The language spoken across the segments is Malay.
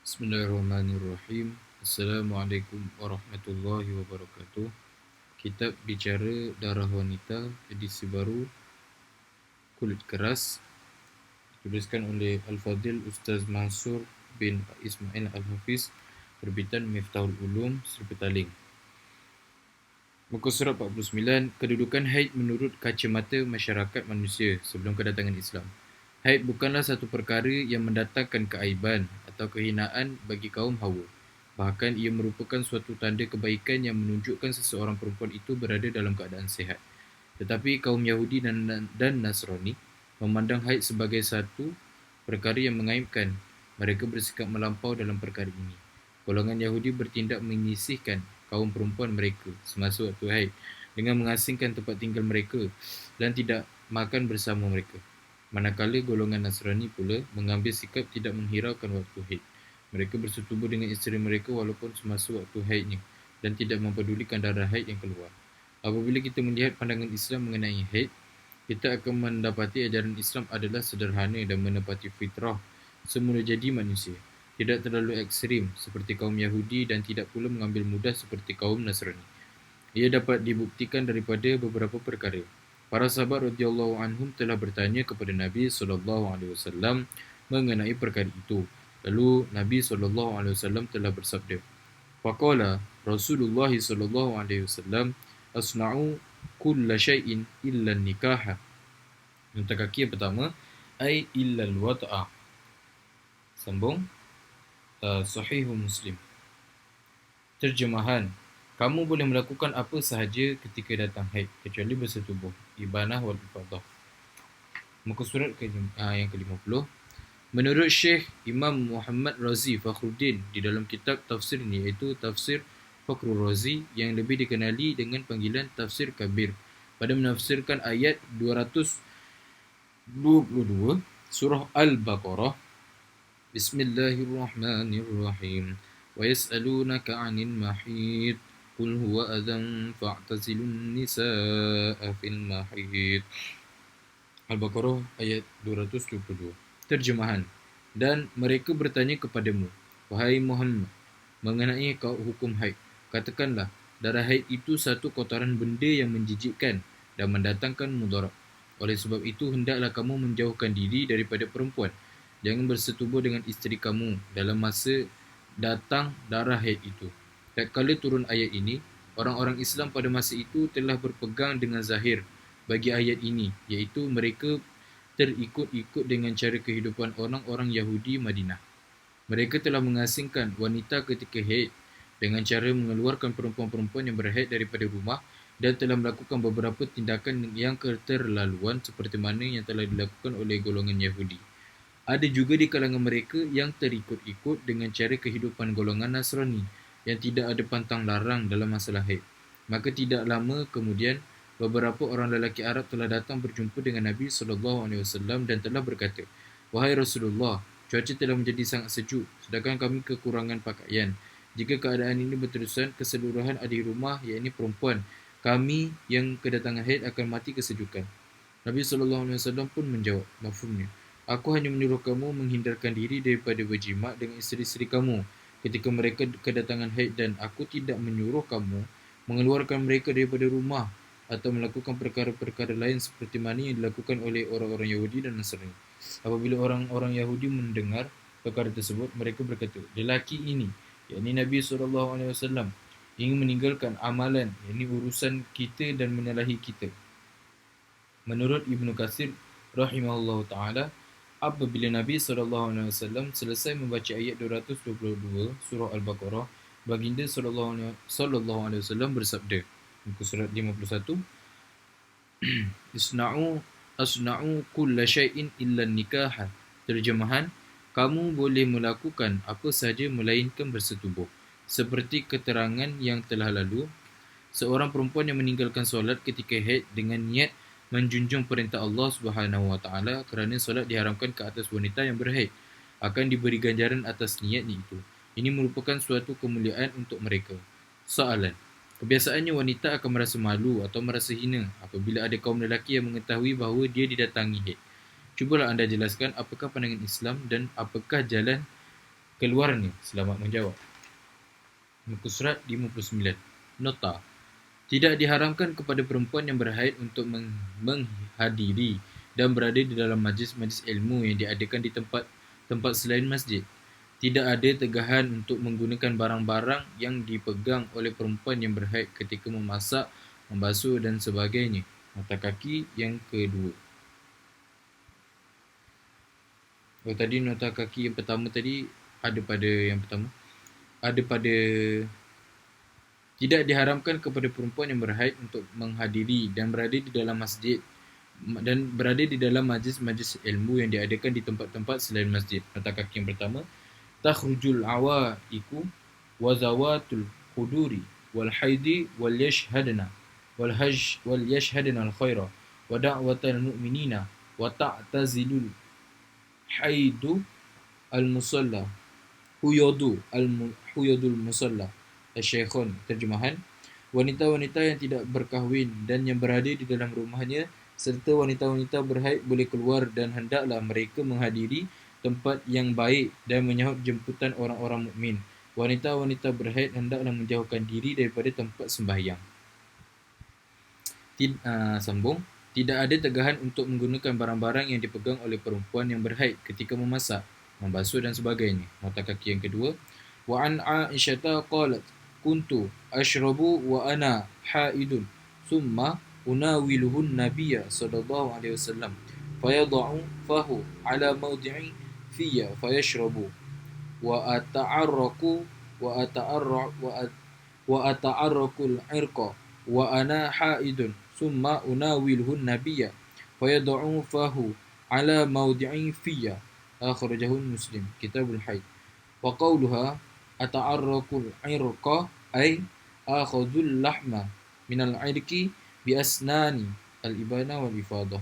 Bismillahirrahmanirrahim. Assalamualaikum warahmatullahi wabarakatuh. Kitab Bicara Darah Wanita, edisi baru, Kulit Keras, dituliskan oleh Al-Fadhil Ustaz Mansur bin Ismail Al-Hafiz, terbitan Miftahul Ulum, Sri Petaling. Muka surat 49, kedudukan haid menurut kacamata masyarakat manusia sebelum kedatangan Islam. Haid bukanlah satu perkara yang mendatangkan keaiban atau kehinaan bagi kaum Hawa. Bahkan ia merupakan suatu tanda kebaikan yang menunjukkan seseorang perempuan itu berada dalam keadaan sihat. Tetapi kaum Yahudi dan Nasrani memandang haid sebagai satu perkara yang mengaibkan. Mereka bersikap melampau dalam perkara ini. Golongan Yahudi bertindak menyisihkan kaum perempuan mereka semasa waktu haid dengan mengasingkan tempat tinggal mereka dan tidak makan bersama mereka. Manakala golongan Nasrani pula mengambil sikap tidak menghiraukan waktu haid. Mereka bersetubuh dengan isteri mereka walaupun semasa waktu haidnya dan tidak mempedulikan darah haid yang keluar. Apabila kita melihat pandangan Islam mengenai haid, kita akan mendapati ajaran Islam adalah sederhana dan menepati fitrah semula jadi manusia. Tidak terlalu ekstrim seperti kaum Yahudi dan tidak pula mengambil mudah seperti kaum Nasrani. Ia dapat dibuktikan daripada beberapa perkara. Para sahabat radhiyallahu anhum telah bertanya kepada Nabi SAW mengenai perkara itu. Lalu Nabi SAW telah bersabda, Faqala Rasulullah SAW, Asna'u kulla syai'in illa nikaha. Nota kaki yang pertama, ai illa al-wat'a. Sambung, Sahih Muslim. Terjemahan, kamu boleh melakukan apa sahaja ketika datang haid, kecuali bersetubuh, ibanah wal ifadah. Muka surat yang ke-50. Menurut Syekh Imam Muhammad Razi Fakhruddin di dalam kitab tafsir ini, iaitu Tafsir Fakhrul Razi yang lebih dikenali dengan panggilan Tafsir Kabir, pada menafsirkan ayat 222 surah Al-Baqarah, Bismillahirrahmanirrahim. وَيَسْأَلُونَكَ عَنِ الْمَحِيضِ قُلْ هُوَ أَذًى فَاعْتَزِلُوا النِّسَاءَ فِي الْمَحِيضِ. Al-Baqarah ayat 222. Terjemahan, dan mereka bertanya kepadamu, wahai Muhammad, mengenai hukum haid. Katakanlah, darah haid itu satu kotoran benda yang menjijikkan dan mendatangkan mudarat. Oleh sebab itu, hendaklah kamu menjauhkan diri daripada perempuan. Jangan bersetubuh dengan isteri kamu dalam masa datang darah haid itu. Tatkala turun ayat ini, orang-orang Islam pada masa itu telah berpegang dengan zahir bagi ayat ini, iaitu mereka terikut-ikut dengan cara kehidupan orang-orang Yahudi Madinah. Mereka telah mengasingkan wanita ketika haid dengan cara mengeluarkan perempuan-perempuan yang berhaid daripada rumah dan telah melakukan beberapa tindakan yang keterlaluan seperti mana yang telah dilakukan oleh golongan Yahudi. Ada juga di kalangan mereka yang terikut-ikut dengan cara kehidupan golongan Nasrani yang tidak ada pantang larang dalam masalah haid. Maka tidak lama kemudian, beberapa orang lelaki Arab telah datang berjumpa dengan Nabi SAW dan telah berkata, wahai Rasulullah, cuaca telah menjadi sangat sejuk, sedangkan kami kekurangan pakaian. Jika keadaan ini berterusan, keseluruhan ahli rumah, yakni perempuan kami yang kedatangan haid akan mati kesejukan. Nabi SAW pun menjawab, mafhumnya, aku hanya menyuruh kamu menghindarkan diri daripada berjima dengan isteri-isteri kamu ketika mereka kedatangan haid, dan aku tidak menyuruh kamu mengeluarkan mereka daripada rumah atau melakukan perkara-perkara lain seperti mana yang dilakukan oleh orang-orang Yahudi dan Nasrani. Apabila orang-orang Yahudi mendengar perkara tersebut, mereka berkata, lelaki ini, yakni Nabi SAW, ingin meninggalkan amalan, yakni urusan kita dan menyalahi kita. Menurut Ibnu Katsir rahimahullah ta'ala, apabila Nabi SAW selesai membaca ayat 222 surah Al-Baqarah, baginda SAW bersabda, muka surat 51, Asna'u kulla syai'in illa nikaha. Terjemahan, kamu boleh melakukan apa sahaja melainkan bersetubuh. Seperti keterangan yang telah lalu, seorang perempuan yang meninggalkan solat ketika haid dengan niat menjunjung perintah Allah SWT kerana solat diharamkan ke atas wanita yang berhaid, akan diberi ganjaran atas niatnya itu. Ini merupakan suatu kemuliaan untuk mereka. Soalan, kebiasaannya wanita akan merasa malu atau merasa hina apabila ada kaum lelaki yang mengetahui bahawa dia didatangi haid. Cubalah anda jelaskan apakah pandangan Islam dan apakah jalan keluarnya. Selamat menjawab. Muka surat 59. Nota. Tidak diharamkan kepada perempuan yang berhaid untuk menghadiri dan berada di dalam majlis-majlis ilmu yang diadakan di tempat selain masjid. Tidak ada tegahan untuk menggunakan barang-barang yang dipegang oleh perempuan yang berhaid ketika memasak, membasuh dan sebagainya. Nota kaki yang kedua. Tadi nota kaki yang pertama tadi ada pada yang pertama. Ada pada tidak diharamkan kepada perempuan yang berhaid untuk menghadiri dan berada di dalam masjid dan berada di dalam majlis-majlis ilmu yang diadakan di tempat-tempat selain masjid. Nota kaki yang pertama, takhrujul awaiku wa zawatul quduri wal haidi wal yashhadna al khaira wa da'watal mu'minina wa ta'tazilul haidu al musalla huyadul musalla. Syekhun. Terjemahan, wanita-wanita yang tidak berkahwin dan yang berada di dalam rumahnya serta wanita-wanita berhaid boleh keluar dan hendaklah mereka menghadiri tempat yang baik dan menyahut jemputan orang-orang mukmin. Wanita-wanita berhaid hendaklah menjauhkan diri daripada tempat sembahyang. Sambung. Tidak ada tegahan untuk menggunakan barang-barang yang dipegang oleh perempuan yang berhaid ketika memasak, membasuh dan sebagainya. Nota kaki yang kedua. Wa an Aisyah qalat kuntu ashrabu wa ana haidun thumma unawiluhun nabiyya sallallahu alaihi wasallam fayad'u fahu ala mawdi'i fiyya fayashrabu wa ata'arraku wa ata'arrakul irqa wa ana haidun thumma unawiluhun nabiyya fayad'u fahu ala mawdi'i fiyya. Akhrajahu Muslim. Kitabul Haid. Wa qawluha ata'arrakul irqa ay akhadul lahma minal irqi bi asnani al-ibana wal ifadah.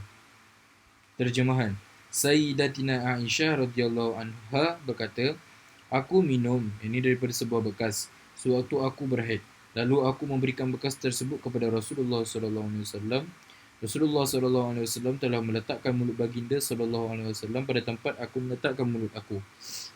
Terjemahan, Sayyidatina Aisyah radhiyallahu anha berkata, aku minum, ini daripada sebuah bekas, sewaktu aku berhaid. Lalu aku memberikan bekas tersebut kepada Rasulullah sallallahu alaihi wasallam. Rasulullah sallallahu alaihi wasallam telah meletakkan mulut baginda sallallahu alaihi wasallam pada tempat aku meletakkan mulut aku.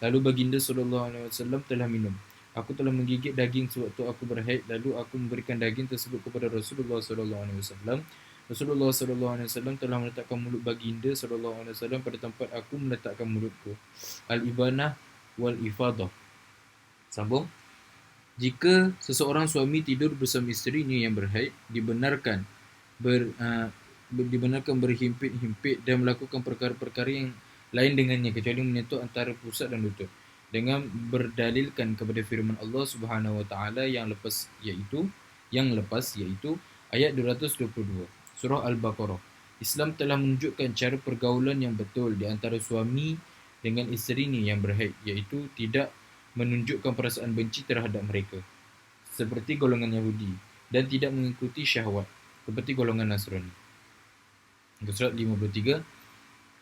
Lalu baginda sallallahu alaihi wasallam telah minum. Aku telah menggigit daging sewaktu aku berhaid, lalu aku memberikan daging tersebut kepada Rasulullah sallallahu alaihi wasallam. Rasulullah sallallahu alaihi wasallam telah meletakkan mulut baginda sallallahu alaihi wasallam pada tempat aku meletakkan mulutku. Al-ibanah wal ifadah. Sambung. Jika seseorang suami tidur bersama isterinya yang berhaid, dibenarkan berhimpit-himpit dan melakukan perkara-perkara yang lain dengannya kecuali menyentuh antara pusat dan lutut, dengan berdalilkan kepada firman Allah Subhanahu wa taala yang lepas iaitu ayat 222 surah Al-Baqarah. Islam telah menunjukkan cara pergaulan yang betul di antara suami dengan isterinya yang berhaid, iaitu tidak menunjukkan perasaan benci terhadap mereka seperti golongan Yahudi dan tidak mengikuti syahwat seperti golongan Nasrani. Surat 53.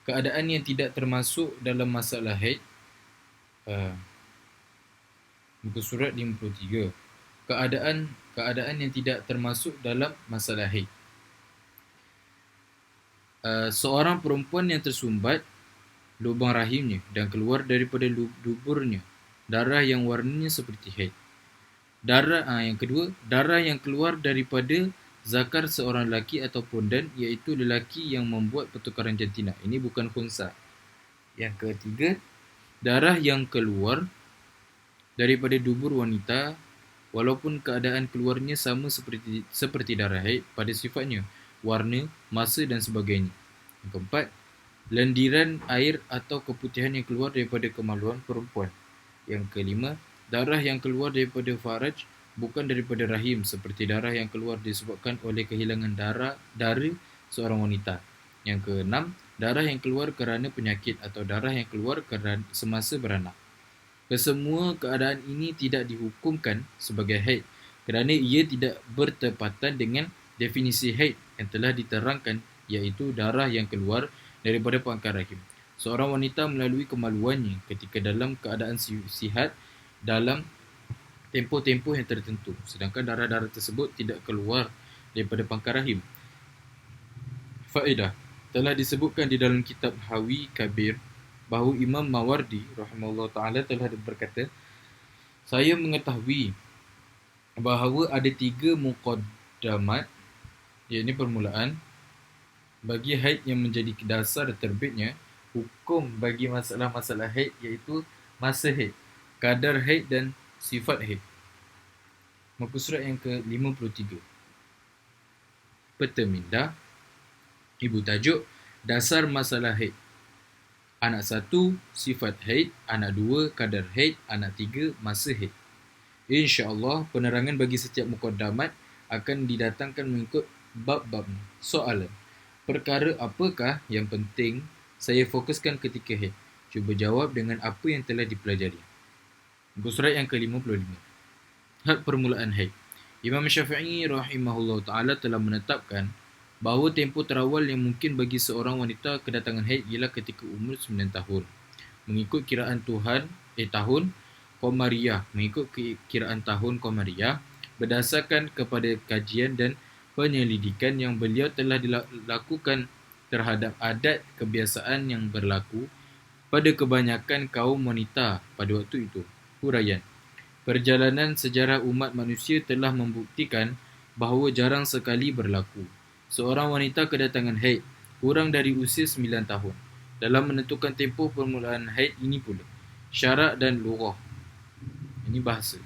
Keadaan yang tidak termasuk dalam masalah haid. Muka surat 53. Keadaan yang tidak termasuk dalam masalah haid. Seorang perempuan yang tersumbat lubang rahimnya dan keluar daripada duburnya darah yang warnanya seperti haid. Yang kedua, darah yang keluar daripada zakar seorang lelaki ataupun dan, iaitu lelaki yang membuat pertukaran jantina. Ini bukan khunsa. Yang ketiga, darah yang keluar daripada dubur wanita walaupun keadaan keluarnya sama seperti darah haid pada sifatnya, warna, masa dan sebagainya. Yang keempat, lendiran air atau keputihan yang keluar daripada kemaluan perempuan. Yang kelima, darah yang keluar daripada faraj bukan daripada rahim seperti darah yang keluar disebabkan oleh kehilangan darah seorang wanita. Yang keenam, darah yang keluar kerana penyakit atau darah yang keluar semasa beranak. Kesemua keadaan ini tidak dihukumkan sebagai haid kerana ia tidak bertepatan dengan definisi haid yang telah diterangkan, iaitu darah yang keluar daripada pangkal rahim. Seorang wanita melalui kemaluannya ketika dalam keadaan sihat dalam tempoh-tempoh yang tertentu, sedangkan darah-darah tersebut tidak keluar daripada pangkal rahim. Faedah telah disebutkan di dalam kitab Hawi Kabir bahawa Imam Mawardi rahimahullah ta'ala telah berkata, saya mengetahui bahawa ada 3 muqaddamat, iaitu permulaan, bagi haid yang menjadi dasar terbitnya hukum bagi masalah-masalah haid, iaitu masa haid, kadar haid dan sifat haid. Muka surat yang ke-53. Peta minda, ibu tajuk, dasar masalah haid. Anak 1, sifat haid. Anak 2, kadar haid. Anak 3, masa haid. InsyaAllah, penerangan bagi setiap muqaddamat akan didatangkan mengikut bab-bab. Soalan, perkara apakah yang penting saya fokuskan ketika haid? Cuba jawab dengan apa yang telah dipelajari. Muka surat yang ke-55. Had permulaan haid. Imam Syafi'i rahimahullah ta'ala telah menetapkan bahawa tempoh terawal yang mungkin bagi seorang wanita kedatangan haid ialah ketika umur 9 tahun. Mengikut kiraan tahun Qamariyah, berdasarkan kepada kajian dan penyelidikan yang beliau telah dilakukan terhadap adat kebiasaan yang berlaku pada kebanyakan kaum wanita pada waktu itu. Huraian, perjalanan sejarah umat manusia telah membuktikan bahawa jarang sekali berlaku seorang wanita kedatangan haid kurang dari usia 9 tahun. Dalam menentukan tempoh permulaan haid ini pula, syarak dan lughah, ini bahasa,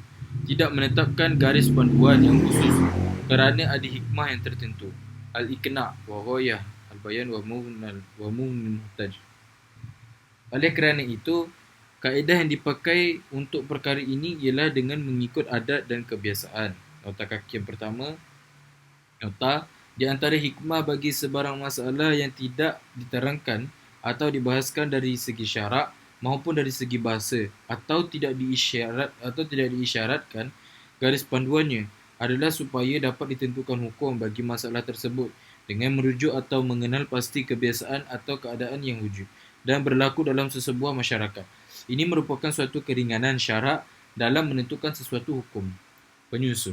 tidak menetapkan garis panduan yang khusus kerana ada hikmah yang tertentu. Al-Iqna' wa ghayah al-bayan wa muhtaj. Oleh kerana itu, kaedah yang dipakai untuk perkara ini ialah dengan mengikut adat dan kebiasaan. Nota kaki yang pertama. Nota, di antara hikmah bagi sebarang masalah yang tidak diterangkan atau dibahaskan dari segi syarak maupun dari segi bahasa atau tidak diisyaratkan garis panduannya adalah supaya dapat ditentukan hukum bagi masalah tersebut dengan merujuk atau mengenal pasti kebiasaan atau keadaan yang wujud dan berlaku dalam sesebuah masyarakat. Ini merupakan suatu keringanan syarak dalam menentukan sesuatu hukum. Penyusun.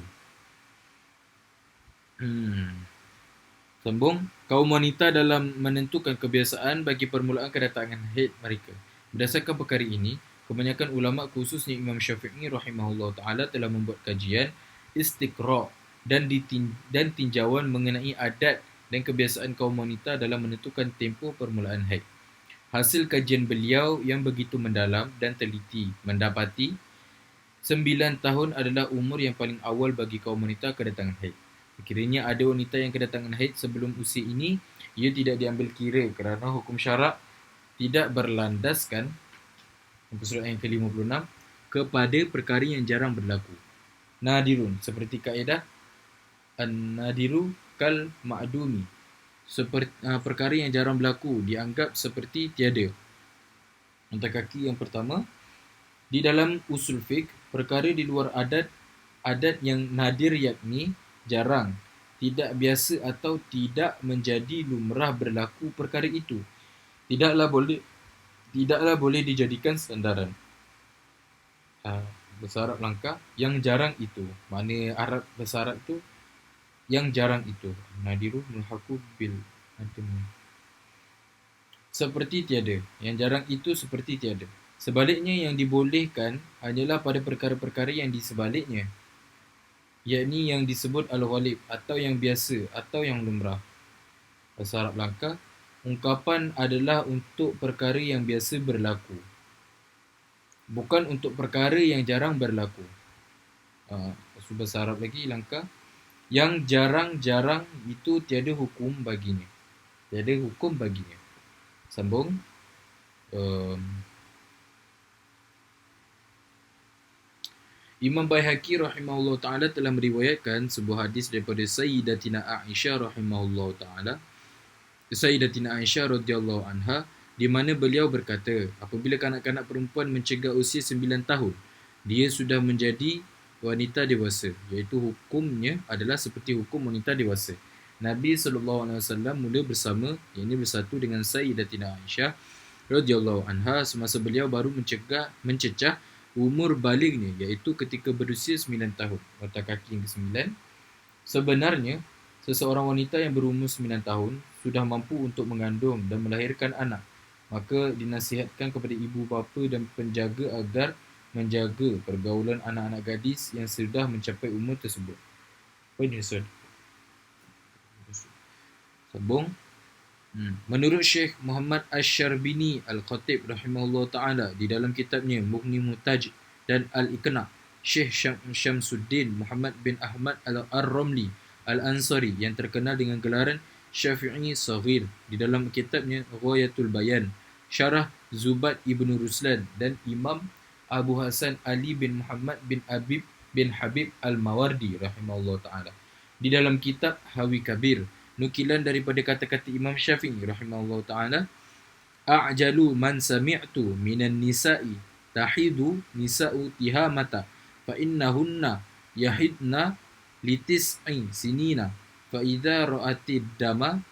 Sambung, kaum wanita dalam menentukan kebiasaan bagi permulaan kedatangan haid mereka. Berdasarkan perkara ini, kebanyakan ulama khususnya Imam Syafi'i rahimahullah ta'ala telah membuat kajian, istiqra' dan tinjauan mengenai adat dan kebiasaan kaum wanita dalam menentukan tempoh permulaan haid. Hasil kajian beliau yang begitu mendalam dan teliti mendapati 9 tahun adalah umur yang paling awal bagi kaum wanita kedatangan haid. Sekiranya ada wanita yang kedatangan haid sebelum usia ini, ia tidak diambil kira kerana hukum syarak tidak berlandaskan, muka surat yang ke-56, kepada perkara yang jarang berlaku. Nadirun, seperti kaedah an-nadiru kal ma'dumi, seperti perkara yang jarang berlaku dianggap seperti tiada. Nota kaki yang pertama, di dalam usul fiqh, perkara di luar adat yang nadir yakni jarang, tidak biasa atau tidak menjadi lumrah berlaku perkara itu tidaklah boleh dijadikan sandaran. Bahasa Arab langkah, yang jarang itu. Mana Arab bahasa Arab tu yang jarang itu. Nadiru mulhaku bil antum. Seperti tiada. Yang jarang itu seperti tiada. Sebaliknya, yang dibolehkan hanyalah pada perkara-perkara yang di sebaliknya, yakni yang disebut al-ghalib atau yang biasa atau yang lumrah. Bahasa Arab langkah, ungkapan adalah untuk perkara yang biasa berlaku, bukan untuk perkara yang jarang berlaku. Bahasa Arab lagi langkah, yang jarang-jarang itu tiada hukum baginya. Tiada hukum baginya. Sambung. Imam Baihaqi rahimahullah ta'ala telah meriwayatkan sebuah hadis daripada Sayyidatina Aisyah rahimahullah ta'ala, Sayyidatina Aisyah radhiyallahu anha, di mana beliau berkata, apabila kanak-kanak perempuan mencegah usia 9 tahun, dia sudah menjadi wanita dewasa, iaitu hukumnya adalah seperti hukum wanita dewasa. Nabi SAW mula bersatu dengan Sayyidatina Aisyah radhiyallahu anha semasa beliau baru mencecah umur balignya, iaitu ketika berusia 9 tahun. Nota kaki yang ke-9. Sebenarnya, seseorang wanita yang berumur 9 tahun sudah mampu untuk mengandung dan melahirkan anak Maka dinasihatkan kepada ibu bapa dan penjaga agar menjaga pergaulan anak-anak gadis yang sudah mencapai umur tersebut. Apa ini Ustaz? Sambung. Menurut Syekh Muhammad Asy-Syarbini Al-Khatib rahimahullah ta'ala di dalam kitabnya Mughni Muhtaj dan Al-Iqna', Syekh Syamsuddin Muhammad bin Ahmad Ar-Ramli Al-Ansari yang terkenal dengan gelaran Syafi'i Saghir di dalam kitabnya Ghayatul Bayan, Syarah Zubat Ibn Ruslan dan Imam Abu Hasan Ali bin Muhammad bin Habib Al-Mawardi rahimahullah ta'ala di dalam kitab Hawi Kabir, nukilan daripada kata-kata Imam Syafi'i rahimahullah ta'ala, a'jalu man sami'tu minan nisa'i tahidu nisa'u tihamata fa innahunna yahidna litis'i sinina fa idza ra'atid dama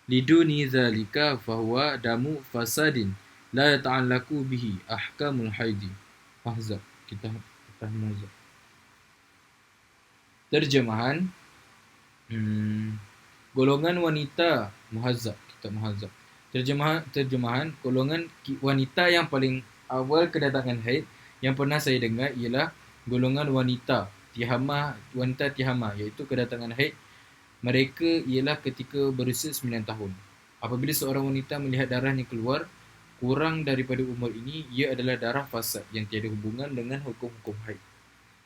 liduni dhalika fahuwa damu fasadin la yata'allaku bihi ahkamul haidi. Ahzab, kita Muhazzab. Terjemahan golongan wanita muhazzab, kitab muhazzab. Terjemahan golongan wanita yang paling awal kedatangan haid yang pernah saya dengar ialah golongan wanita tihamah, iaitu kedatangan haid mereka ialah ketika berusia 9 tahun. Apabila seorang wanita melihat darahnya keluar kurang daripada umur ini, ia adalah darah fasad yang tiada hubungan dengan hukum-hukum haid.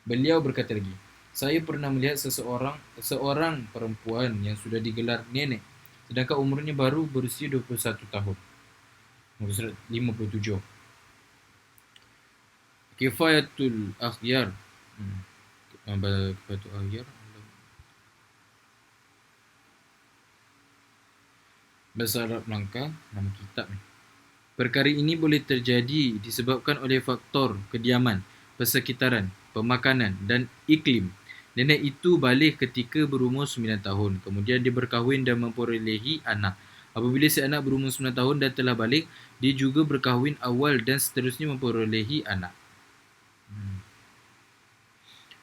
Beliau berkata lagi, saya pernah melihat seorang perempuan yang sudah digelar nenek sedangkan umurnya baru berusia 21 tahun. 57. Kifayatul Akhyar. Kifayatul Akhyar. Bahasa Arab Melangkah, nama kitab ni. Perkara ini boleh terjadi disebabkan oleh faktor kediaman, persekitaran, pemakanan dan iklim. Nenek itu balik ketika berumur 9 tahun. Kemudian dia berkahwin dan memperolehi anak. Apabila si anak berumur 9 tahun dan telah balik, dia juga berkahwin awal dan seterusnya memperolehi anak.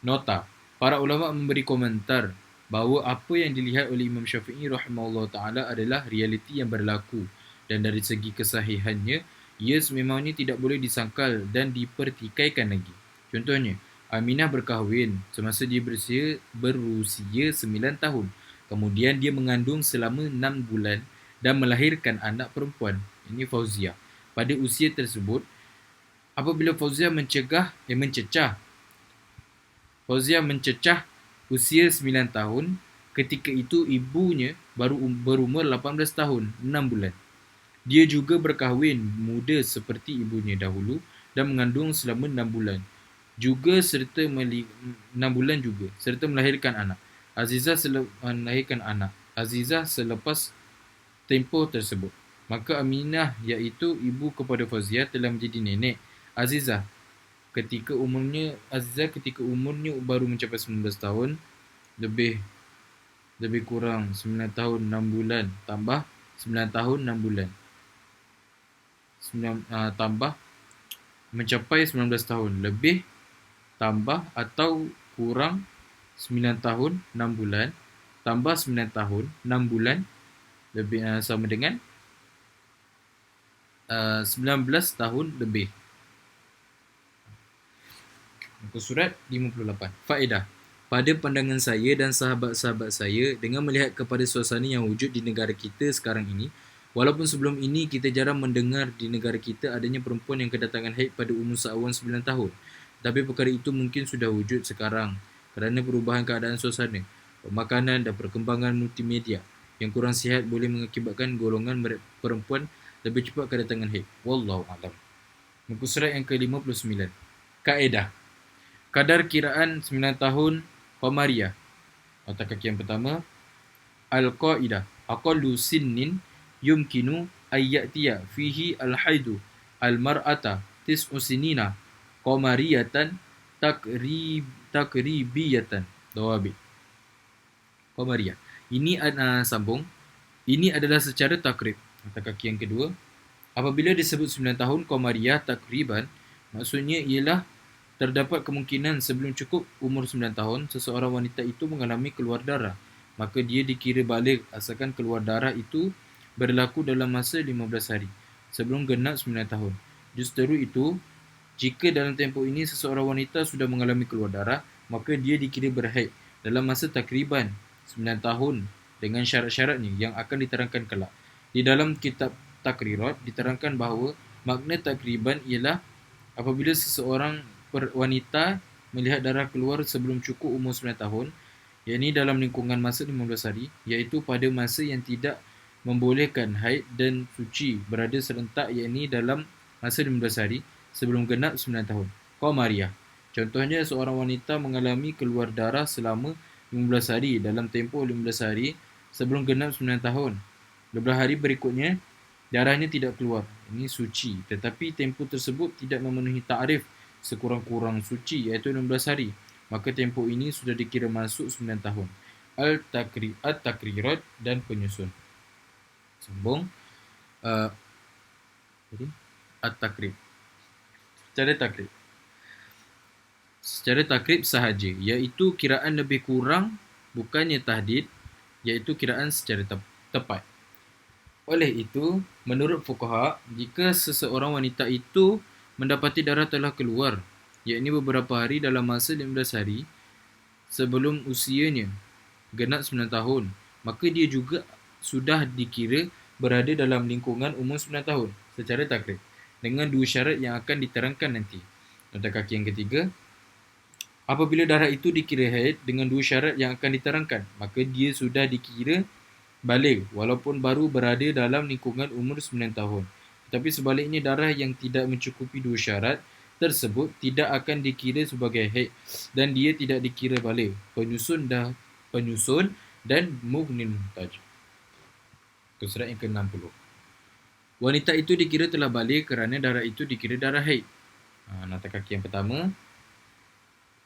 Nota. Para ulama memberi komentar bahawa apa yang dilihat oleh Imam Syafi'i rahimahullah ta'ala adalah realiti yang berlaku. Dan dari segi kesahihannya, ia sememangnya tidak boleh disangkal dan dipertikaikan lagi. Contohnya, Aminah berkahwin semasa dia berusia 9 tahun. Kemudian dia mengandung selama 6 bulan dan melahirkan anak perempuan. Ini Fauzia. Pada usia tersebut, apabila Fauzia mencecah usia 9 tahun, ketika itu ibunya baru berumur 18 tahun, 6 bulan. Dia juga berkahwin muda seperti ibunya dahulu dan mengandung selama 6 bulan. Serta melahirkan anak. Azizah selepas tempoh tersebut. Maka Aminah, iaitu ibu kepada Fauzia, telah menjadi nenek. Azizah ketika umurnya baru mencapai 19 tahun, lebih kurang 9 tahun 6 bulan tambah 9 tahun 6 bulan. Tambah mencapai 19 tahun lebih tambah atau kurang 9 tahun 6 bulan tambah 9 tahun 6 bulan lebih sama dengan 19 tahun lebih. Muka surat 58. Faedah. Pada pandangan saya dan sahabat-sahabat saya, dengan melihat kepada suasana yang wujud di negara kita sekarang ini, walaupun sebelum ini kita jarang mendengar di negara kita adanya perempuan yang kedatangan haid pada umur seawan 9 tahun. Tapi perkara itu mungkin sudah wujud sekarang kerana perubahan keadaan suasana, pemakanan dan perkembangan multimedia yang kurang sihat boleh mengakibatkan golongan perempuan lebih cepat kedatangan haid. Wallahu a'lam. Muka surat yang ke-59. Kaedah. Kadar kiraan 9 tahun Qamariyah. Otak kaki yang pertama, Al-Qaidah. Aqallu sinnin yumkinu ayyatiya fihi al-haidu al-mar'ata tis'u sinina qamariyatan takribiyatan. Dawabit. Qamariyah. Ini sambung. Ini adalah secara takrib. Otak kaki yang kedua, apabila disebut 9 tahun Qamariyah takriban, maksudnya ialah terdapat kemungkinan sebelum cukup umur 9 tahun, seseorang wanita itu mengalami keluar darah. Maka dia dikira balik asalkan keluar darah itu berlaku dalam masa 15 hari. sebelum genap 9 tahun. Justeru itu, jika dalam tempoh ini seseorang wanita sudah mengalami keluar darah, maka dia dikira berhaid dalam masa takriban 9 tahun dengan syarat-syaratnya yang akan diterangkan kelak. Di dalam kitab Takrirat diterangkan bahawa makna takriban ialah apabila seseorang wanita melihat darah keluar sebelum cukup umur 9 tahun, yakni dalam lingkungan masa 15 hari, iaitu pada masa yang tidak membolehkan haid dan suci berada serentak, yakni dalam masa 15 hari sebelum genap 9 tahun. Qamariyah. Contohnya, seorang wanita mengalami keluar darah selama 15 hari dalam tempoh 15 hari sebelum genap 9 tahun. 12 hari berikutnya, darahnya tidak keluar. Ini suci. Tetapi tempoh tersebut tidak memenuhi ta'rif sekurang-kurang suci, iaitu 16 hari. Maka tempoh ini sudah dikira masuk 9 tahun. Al-Takrirat dan penyusun. Sambung. At-Takrib. Secara takrib sahaja, iaitu kiraan lebih kurang, bukannya tahdid, iaitu kiraan secara tepat. Oleh itu, menurut fuqaha, jika seseorang wanita itu mendapati darah telah keluar, yakni beberapa hari dalam masa 15 hari sebelum usianya genap 9 tahun, maka dia juga sudah dikira berada dalam lingkungan umur 9 tahun secara takrib, dengan dua syarat yang akan diterangkan nanti. Nota kaki yang ketiga, apabila darah itu dikira haid dengan dua syarat yang akan diterangkan, maka dia sudah dikira baligh walaupun baru berada dalam lingkungan umur 9 tahun. Tetapi sebaliknya, darah yang tidak mencukupi dua syarat tersebut tidak akan dikira sebagai haid dan dia tidak dikira baligh. Penyusun dan mughnil muhtaj. Surat yang ke-60. Wanita itu dikira telah baligh kerana darah itu dikira darah haid. Nota kaki yang pertama,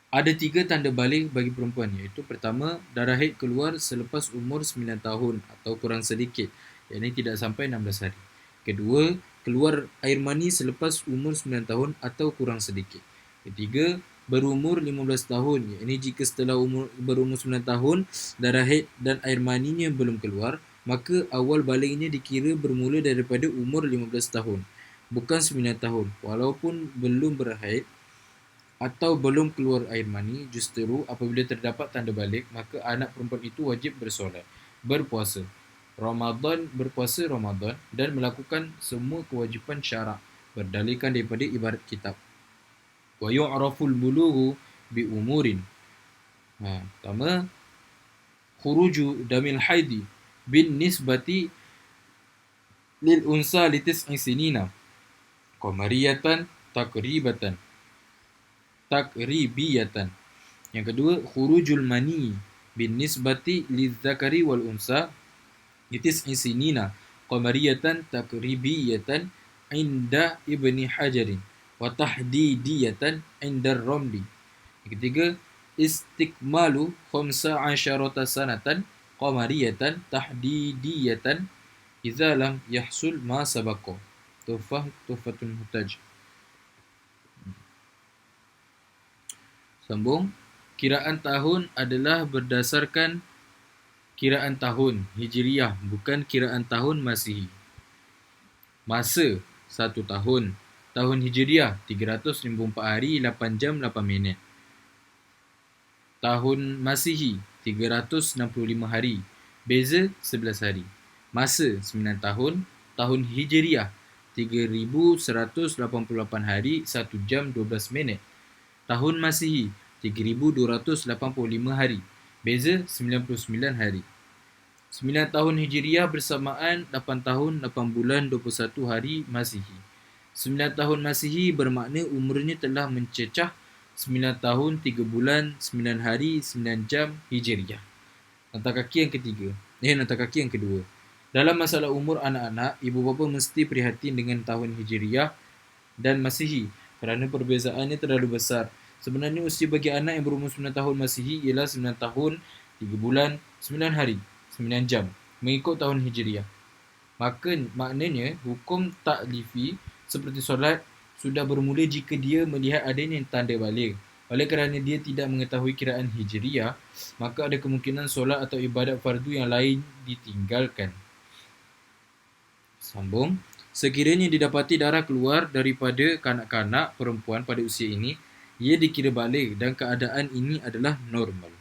ada 3 tanda baligh bagi perempuan, iaitu pertama, darah haid keluar selepas umur 9 tahun atau kurang sedikit, iaitu tidak sampai 16 hari. Kedua, keluar air mani selepas umur 9 tahun atau kurang sedikit. Ketiga, berumur 15 tahun, iaitu jika setelah berumur 9 tahun, darah haid dan air maninya belum keluar, maka awal balighnya dikira bermula daripada umur 15 tahun, bukan 9 tahun, walaupun belum berhaid atau belum keluar air mani. Justeru, apabila terdapat tanda baligh, maka anak perempuan itu wajib bersolat, berpuasa Ramadan dan melakukan semua kewajipan syarak berdalilkan daripada ibarat kitab. Wa yu'raful bulughu bi umurin. Pertama, khuruju damil haidi bin nisbati lil unsa li tis'i sinina qamariyatan takribiyatan. Yang kedua, khurujul mani bin nisbati lizzakari wal unsa litis'i sinina qamariyatan takribiyatan inda ibni hajarin wa tahdidiyatan inda ramli. Yang ketiga, istikmalu 15 sanatan qamariyatan tahdidiyatan idza lam yahsul ma sabaqa. Tuhfatul Muhtaj. Sambung. Kiraan tahun adalah berdasarkan kiraan tahun Hijriah, bukan kiraan tahun Masihi. Masa 1 tahun. Tahun Hijriah 354 hari 8 jam 8 minit. Tahun Masihi 365 hari, beza 11 hari. Masa 9 tahun. Tahun Hijriah 3188 hari 1 jam 12 minit. Tahun Masihi 3285 hari, beza 99 hari. 9 tahun Hijriah bersamaan 8 tahun 8 bulan 21 hari Masihi. 9 tahun Masihi bermakna umurnya telah mencecah 9 tahun 3 bulan 9 hari 9 jam Hijriah. Nota kaki yang kedua. Dalam masalah umur anak-anak, ibu bapa mesti prihatin dengan tahun Hijriah dan Masihi kerana perbezaannya terlalu besar. Sebenarnya usia bagi anak yang berumur 9 tahun Masihi ialah 9 tahun 3 bulan 9 hari 9 jam mengikut tahun Hijriah. Maknanya hukum taklifi seperti solat sudah bermula jika dia melihat adanya tanda baligh. Oleh kerana dia tidak mengetahui kiraan Hijriah, maka ada kemungkinan solat atau ibadat fardu yang lain ditinggalkan. Sambung. Sekiranya didapati darah keluar daripada kanak-kanak perempuan pada usia ini, ia dikira balik dan keadaan ini adalah normal.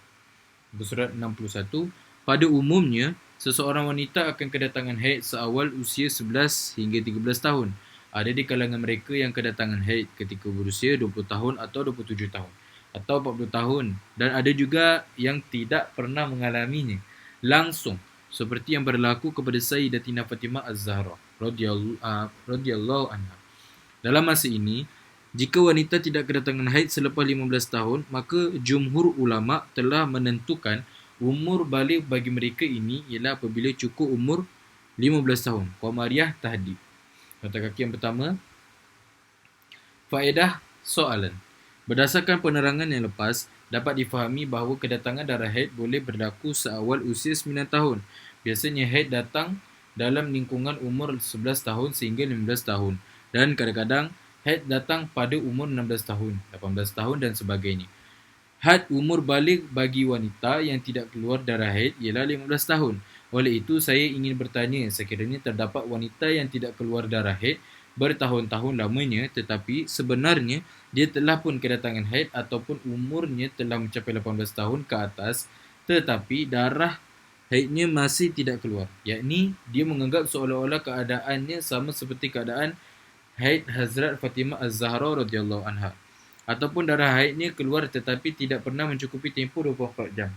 Surat 61. Pada umumnya, seseorang wanita akan kedatangan haid seawal usia 11 hingga 13 tahun. Ada di kalangan mereka yang kedatangan haid ketika berusia 20 tahun atau 27 tahun atau 40 tahun, dan ada juga yang tidak pernah mengalaminya langsung, seperti yang berlaku kepada Sayyidatina Fatimah Az-Zahra radhiyallahu anha. Dalam masa ini, jika wanita tidak kedatangan haid selepas 15 tahun, maka jumhur ulama telah menentukan umur balik bagi mereka ini ialah apabila cukup umur 15 tahun. Qamariyah Tahdid. Kata kaki yang pertama, faedah soalan. Berdasarkan penerangan yang lepas, dapat difahami bahawa kedatangan darah haid boleh berlaku seawal usia 9 tahun. Biasanya haid datang dalam lingkungan umur 11 tahun sehingga 15 tahun. Dan kadang-kadang haid datang pada umur 16 tahun, 18 tahun dan sebagainya. Had umur balik bagi wanita yang tidak keluar darah haid ialah 15 tahun. Oleh itu, saya ingin bertanya, sekiranya terdapat wanita yang tidak keluar darah haid bertahun-tahun lamanya, tetapi sebenarnya dia telah pun kedatangan haid ataupun umurnya telah mencapai 18 tahun ke atas, tetapi darah haidnya masih tidak keluar. Yakni, dia menganggap seolah-olah keadaannya sama seperti keadaan haid Hazrat Fatimah Az-Zahra radhiyallahu anha. Ataupun darah haidnya keluar tetapi tidak pernah mencukupi tempoh 24 jam.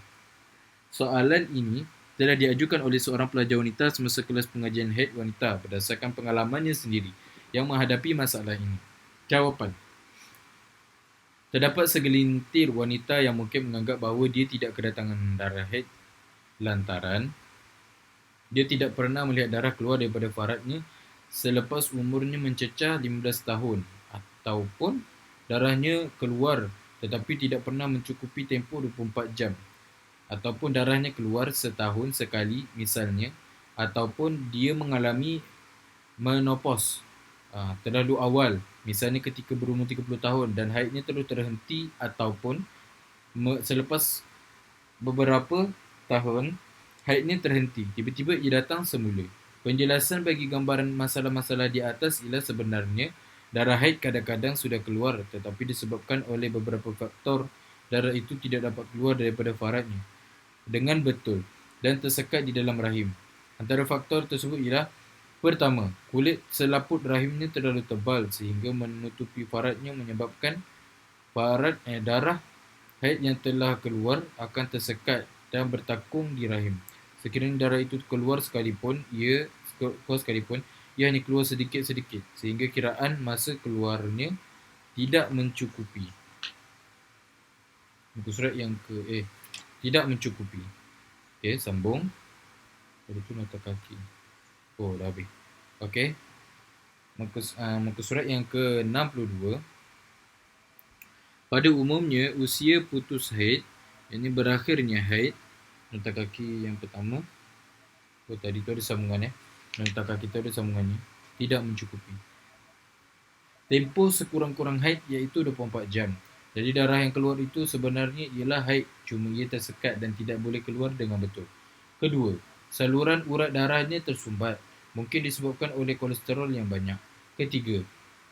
Soalan ini telah diajukan oleh seorang pelajar wanita semasa kelas pengajian haid wanita berdasarkan pengalamannya sendiri yang menghadapi masalah ini. Jawapan. Terdapat segelintir wanita yang mungkin menganggap bahawa dia tidak kedatangan darah haid lantaran dia tidak pernah melihat darah keluar daripada faradnya selepas umurnya mencecah 15 tahun, ataupun darahnya keluar tetapi tidak pernah mencukupi tempoh 24 jam, ataupun darahnya keluar setahun sekali misalnya, ataupun dia mengalami menopause terlalu awal, misalnya ketika berumur 30 tahun dan haidnya terus terhenti, ataupun selepas beberapa tahun haidnya terhenti, tiba-tiba ia datang semula. Penjelasan bagi gambaran masalah-masalah di atas ialah sebenarnya darah haid kadang-kadang sudah keluar tetapi disebabkan oleh beberapa faktor darah itu tidak dapat keluar daripada faradnya dengan betul dan tersekat di dalam rahim. Antara faktor tersebut ialah: pertama, kulit selaput rahimnya terlalu tebal sehingga menutupi faradnya menyebabkan darah haid yang telah keluar akan tersekat dan bertakung di rahim. Sekiranya darah itu keluar sekalipun, ia hanya keluar sedikit-sedikit sehingga kiraan masa keluarnya tidak mencukupi. Muka surat yang tidak mencukupi. Okey, sambung. Tadi tu nota kaki. Oh, dah habis. Okey. Muka surat yang ke-62. Pada umumnya, usia putus haid, yakni berakhirnya haid, nota kaki yang pertama. Oh, tadi tu ada sambungan Nota kaki tu ada sambungannya. Tidak mencukupi. Tempoh sekurang-kurang haid iaitu 24 jam. Jadi darah yang keluar itu sebenarnya ialah haid, cuma ia tersekat dan tidak boleh keluar dengan betul. Kedua, saluran urat darahnya tersumbat, mungkin disebabkan oleh kolesterol yang banyak. Ketiga,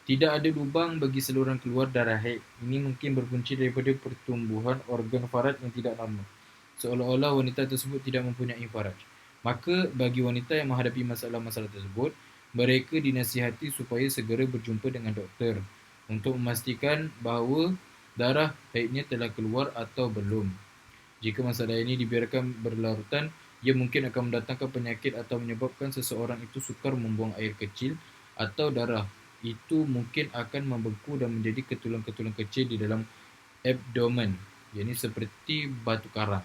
tidak ada lubang bagi saluran keluar darah haid. Ini mungkin berpunca daripada pertumbuhan organ faraj yang tidak normal, seolah-olah wanita tersebut tidak mempunyai faraj. Maka bagi wanita yang menghadapi masalah-masalah tersebut, mereka dinasihati supaya segera berjumpa dengan doktor untuk memastikan bahawa darah haidnya telah keluar atau belum. Jika masalah ini dibiarkan berlarutan, ia mungkin akan mendatangkan penyakit atau menyebabkan seseorang itu sukar membuang air kecil, atau darah itu mungkin akan membeku dan menjadi ketulang-ketulang kecil di dalam abdomen, yakni seperti batu karang.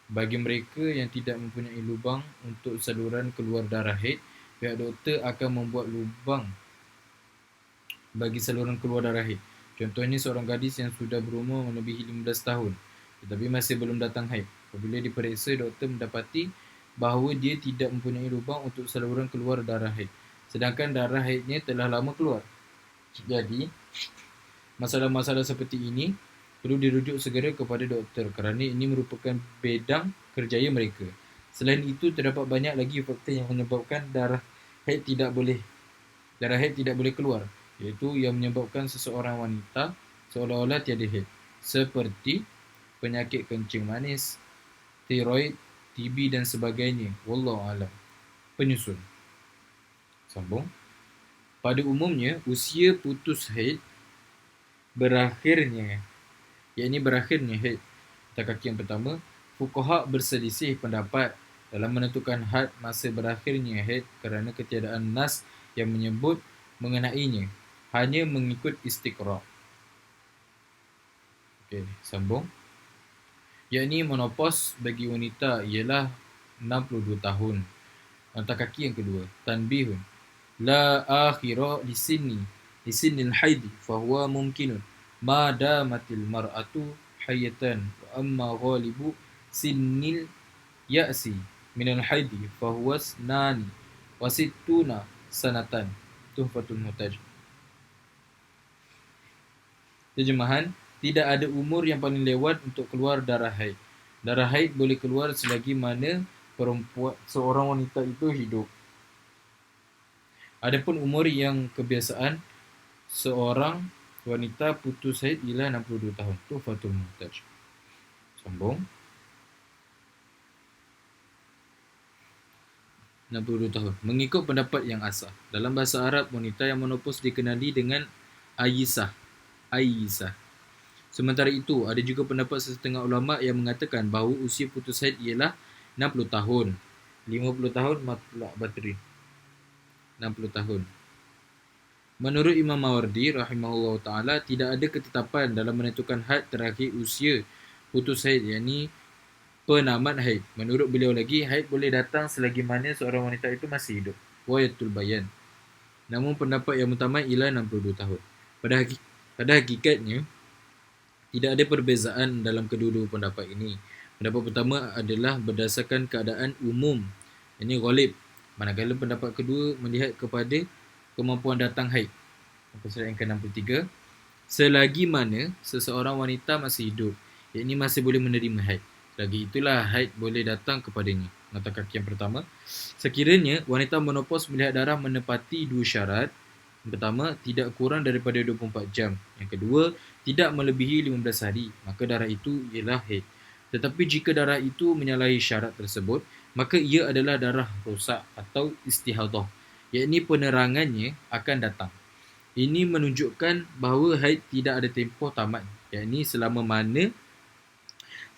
Bagi mereka yang tidak mempunyai lubang untuk saluran keluar darah haid, pihak doktor akan membuat lubang bagi saluran keluar darah haid. Contohnya seorang gadis yang sudah berumur melebihi 15 tahun tetapi masih belum datang haid. Apabila diperiksa, doktor mendapati bahawa dia tidak mempunyai lubang untuk saluran keluar darah haid, sedangkan darah haidnya telah lama keluar. Jadi, masalah-masalah seperti ini perlu dirujuk segera kepada doktor kerana ini merupakan bidang kerjaya mereka. Selain itu, terdapat banyak lagi faktor yang menyebabkan darah haid tidak boleh darah haid tidak boleh keluar, iaitu yang menyebabkan seseorang wanita seolah-olah tiada haid, seperti penyakit kencing manis, tiroid, TB dan sebagainya. Wallahu a'lam. Penyusun. Sambung. Pada umumnya, usia putus haid berakhirnya haid atas kaki yang pertama. Fuqaha berselisih pendapat dalam menentukan had masa berakhirnya haid kerana ketiadaan nas yang menyebut mengenainya, hanya mengikut istiqra'. Okey, sambung. Yakni menopause bagi wanita ialah 62 tahun. Atas kaki yang kedua. Tanbihun. La akhira lisinil haidi fahuwa mumkinun ma damatil mar'atu hayatan wa amma ghalibu sinil ya'si minal haidi fahuwa snani wa sittuna sanatan. Tuhfatul Muhtaj. Terjemahan, tidak ada umur yang paling lewat untuk keluar darah haid. Darah haid boleh keluar selagi mana seorang wanita itu hidup. Adapun umur yang kebiasaan seorang wanita putus haid ialah 62 tahun. Tuhfatul Muhtaj. Sambung. 62 tahun. Mengikut pendapat yang asah. Dalam bahasa Arab, wanita yang menopause dikenali dengan Aisah. Sementara itu, ada juga pendapat setengah ulama yang mengatakan bahawa usia putus haid ialah 60 tahun. 50 tahun matlak batri. 60 tahun. Menurut Imam Mawardi rahimahullah ta'ala, tidak ada ketetapan dalam menentukan had terakhir usia putus haid, yakni penamat haid. Menurut beliau lagi, haid boleh datang selagi mana seorang wanita itu masih hidup. Wayatul bayan. Namun pendapat yang utama ialah 62 tahun. Pada hakikatnya, tidak ada perbezaan dalam kedua-dua pendapat ini. Pendapat pertama adalah berdasarkan keadaan umum, ini ghalib. Manakala pendapat kedua melihat kepada kemampuan datang haid. Surat yang ke-63. Selagi mana seseorang wanita masih hidup, yakni masih boleh menerima haid, selagi itulah haid boleh datang kepadanya. Nota kaki yang pertama, sekiranya wanita menopause melihat darah menepati dua syarat. Yang pertama, tidak kurang daripada 24 jam. Yang kedua, tidak melebihi 15 hari, maka darah itu ialah haid. Tetapi jika darah itu menyalahi syarat tersebut, maka ia adalah darah rosak atau istihadah, yakni penerangannya akan datang. Ini menunjukkan bahawa haid tidak ada tempoh tamat, yakni selama mana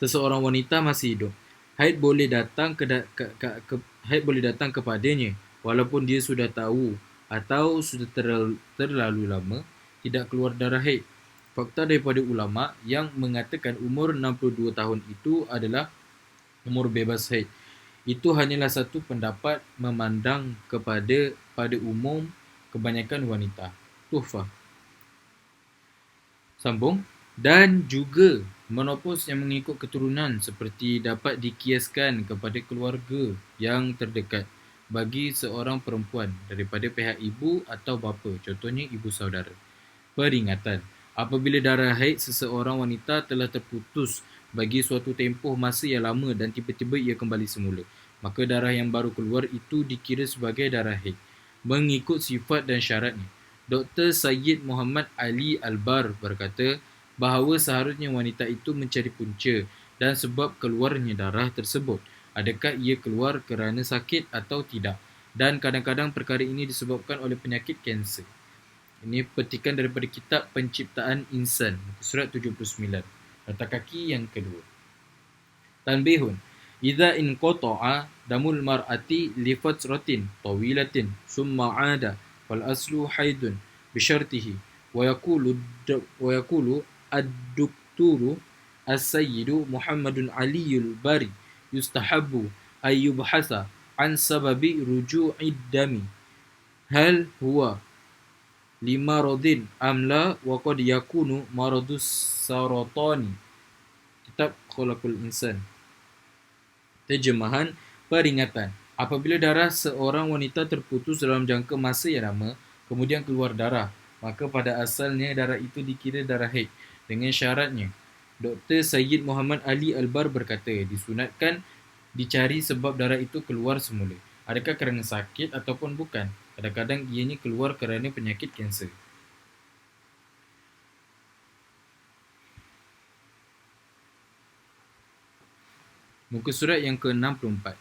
seseorang wanita masih hidup. Haid boleh datang haid boleh datang kepadanya walaupun dia sudah tahu atau sudah terlalu lama tidak keluar darah haid. Fakta daripada ulama yang mengatakan umur 62 tahun itu adalah umur bebas haid, itu hanyalah satu pendapat memandang pada umum kebanyakan wanita. Tuhfah. Sambung. Dan juga menopause yang mengikut keturunan seperti dapat dikiaskan kepada keluarga yang terdekat bagi seorang perempuan daripada pihak ibu atau bapa, contohnya ibu saudara. Peringatan. Apabila darah haid seseorang wanita telah terputus bagi suatu tempoh masa yang lama dan tiba-tiba ia kembali semula, maka darah yang baru keluar itu dikira sebagai darah haid mengikut sifat dan syaratnya. Dr. Sayyid Muhammad Ali Al-Bar berkata bahawa seharusnya wanita itu mencari punca dan sebab keluarnya darah tersebut. Adakah ia keluar kerana sakit atau tidak? Dan kadang-kadang perkara ini disebabkan oleh penyakit kanser. Ini petikan daripada kitab Penciptaan Insan, surat 79, nota kaki yang kedua. Tanbihun. Idza inqata'a damul mar'ati li fatratin tawilatin summa 'ada fal aslu haidun bi syartihi wa yaqulu ad-dukturu as-sayyidu Muhammadun Aliyul Bari yustahabbu ay yubhasa an sababi ruju'id dami hal huwa lima rodin amla wa qad yakunu maradus saratani. Kitab Khulaqul Insan. Terjemahan. Peringatan. Apabila darah seorang wanita terputus dalam jangka masa yang lama, kemudian keluar darah, maka pada asalnya darah itu dikira darah haid dengan syaratnya. Dr. Sayyid Muhammad Ali Al-Bar berkata, disunatkan dicari sebab darah itu keluar semula. Adakah kerana sakit ataupun bukan? Kadang-kadang ianya keluar kerana penyakit kanser. Muka surat yang ke-64.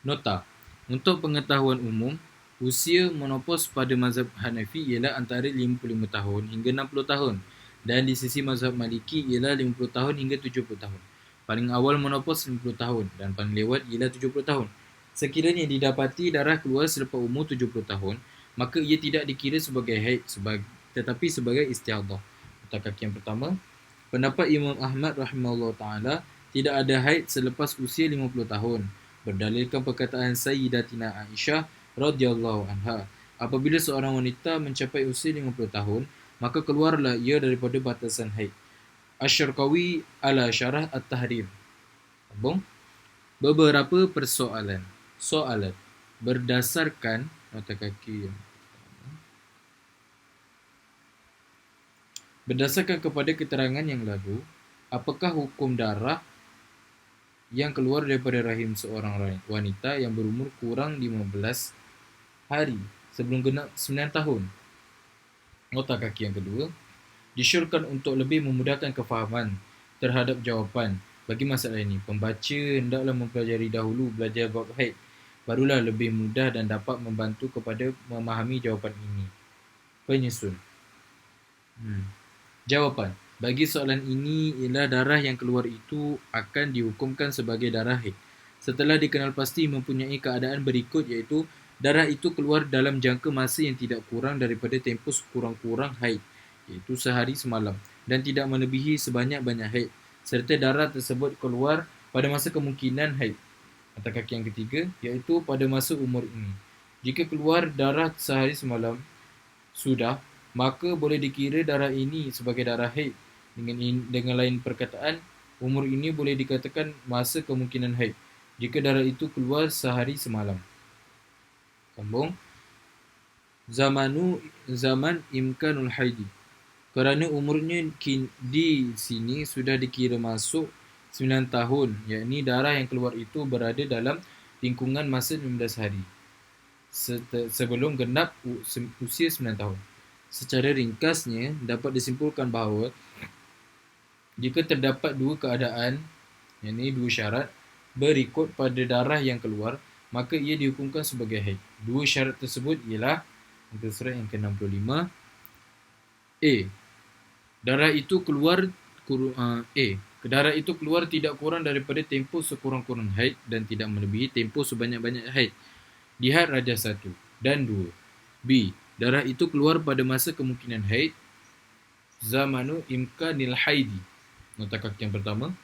Nota. Untuk pengetahuan umum, usia menopause pada mazhab Hanafi ialah antara 55 tahun hingga 60 tahun dan di sisi mazhab Maliki ialah 50 tahun hingga 70 tahun. Paling awal menopause 50 tahun dan paling lewat ialah 70 tahun. Sekiranya didapati darah keluar selepas umur 70 tahun, maka ia tidak dikira sebagai haid tetapi sebagai istihadah. Nota kaki yang pertama, pendapat Imam Ahmad rahimahullah ta'ala, tidak ada haid selepas usia 50 tahun. Berdalilkan perkataan Sayyidatina Aisyah radhiyallahu anha, apabila seorang wanita mencapai usia 50 tahun, maka keluarlah ia daripada batasan haid. Asy-Syarqawi ala Syarah At-Tahrir. Sambung. Beberapa persoalan. Soalan. Berdasarkan nota kaki berdasarkan kepada keterangan yang lalu, apakah hukum darah yang keluar daripada rahim seorang wanita yang berumur kurang 15 hari sebelum genap 9 tahun? Nota kaki yang kedua, disyorkan untuk lebih memudahkan kefahaman terhadap jawapan bagi masalah ini, pembaca hendaklah mempelajari dahulu belajar bab haid, barulah lebih mudah dan dapat membantu kepada memahami jawapan ini. Penyusun. Jawapan bagi soalan ini ialah darah yang keluar itu akan dihukumkan sebagai darah haid setelah dikenal pasti mempunyai keadaan berikut, iaitu darah itu keluar dalam jangka masa yang tidak kurang daripada tempoh sekurang-kurang haid, iaitu sehari semalam, dan tidak melebihi sebanyak-banyak haid, serta darah tersebut keluar pada masa kemungkinan haid. Nota kaki yang ketiga, iaitu pada masa umur ini. Jika keluar darah sehari semalam sudah, maka boleh dikira darah ini sebagai darah haid. Dengan lain perkataan, umur ini boleh dikatakan masa kemungkinan haid jika darah itu keluar sehari semalam. Sambung. Zaman imkanul haidi. Kerana umurnya di sini sudah dikira masuk 9 tahun, yakni darah yang keluar itu berada dalam lingkungan masa 15 hari sebelum genap usia 9 tahun. Secara ringkasnya, dapat disimpulkan bahawa jika terdapat dua keadaan, yakni dua syarat, berikut pada darah yang keluar, maka ia dihukumkan sebagai haid. Dua syarat tersebut ialah, muka surat yang ke-65, A. Darah itu keluar darah itu keluar tidak kurang daripada tempoh sekurang-kurang haid dan tidak melebihi tempoh sebanyak-banyak haid. Lihat Rajah 1 dan 2. B. Darah itu keluar pada masa kemungkinan haid, zamanu imkanil haidi. Nota kaki yang pertama.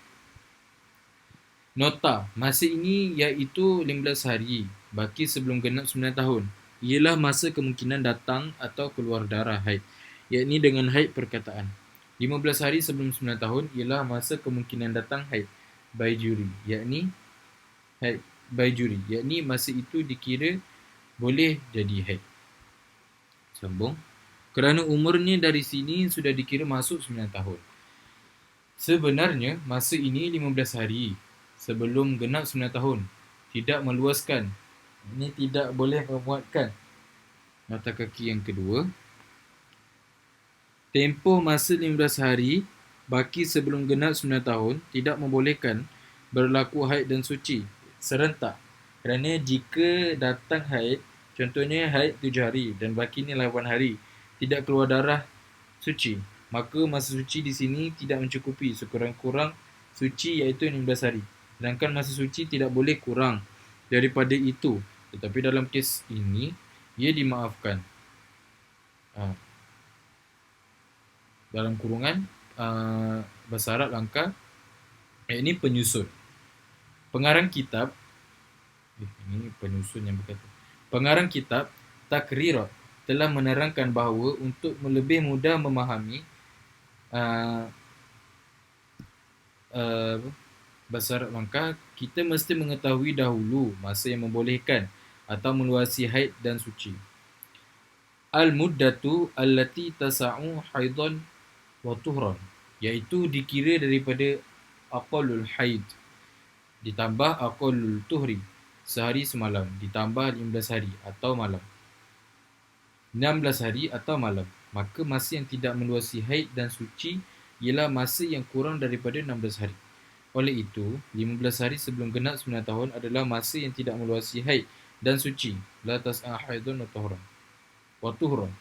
Nota, masa ini iaitu 15 hari baki sebelum genap 9 tahun. Ialah masa kemungkinan datang atau keluar darah haid, yakni dengan haid perkataan. 15 hari sebelum 9 tahun ialah masa kemungkinan datang haid Baijuri, yakni haid Baijuri, yakni masa itu dikira boleh jadi haid. Sambung. Kerana umurnya dari sini sudah dikira masuk 9 tahun. Sebenarnya masa ini 15 hari sebelum genap 9 tahun. Tidak meluaskan. Ini tidak boleh memuatkan. Nota kaki yang kedua. Tempoh masa 15 hari baki sebelum genap 9 tahun tidak membolehkan berlaku haid dan suci serentak. Kerana jika datang haid, contohnya haid 7 hari dan bakinya 8 hari, tidak keluar darah suci, maka masa suci di sini tidak mencukupi. Sekurang-kurang suci iaitu 16 hari. Sedangkan masa suci tidak boleh kurang daripada itu. Tetapi dalam kes ini, ia dimaafkan. Dalam kurungan, bahasa Arab langkah, ini penyusun. Pengarang kitab, ini penyusun yang berkata, pengarang kitab Takrirat telah menerangkan bahawa untuk lebih mudah memahami bahasa Arab langkah, kita mesti mengetahui dahulu masa yang membolehkan atau meluasi haid dan suci. Al-muddatu allati tasa'u haidan wa tuhran, iaitu dikira daripada aqallul haid ditambah aqallul tuhri, sehari semalam, ditambah 15 hari atau malam. 16 hari atau malam. Maka masa yang tidak meluasi haid dan suci ialah masa yang kurang daripada 16 hari. Oleh itu, 15 hari sebelum genap 9 tahun adalah masa yang tidak meluasi haid dan suci. La tas'a haidun wa tuhran.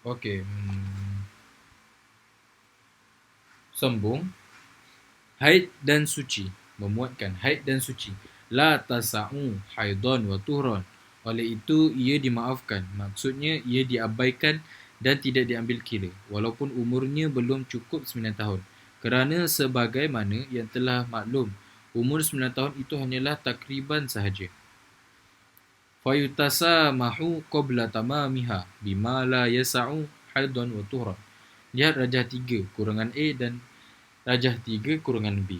Okey. Sambung. Haid dan suci. Memuatkan haid dan suci. La tasa'u haidun wa tuhran. Oleh itu, ia dimaafkan. Maksudnya, ia diabaikan dan tidak diambil kira. Walaupun umurnya belum cukup 9 tahun. Kerana sebagaimana yang telah maklum, umur 9 tahun itu hanyalah takriban sahaja. Fayutasamahu qabla tamamiha bima la yasa'u haidun wa tuhran. Lihat Rajah 3 kurangan A dan Rajah 3 kurangan B.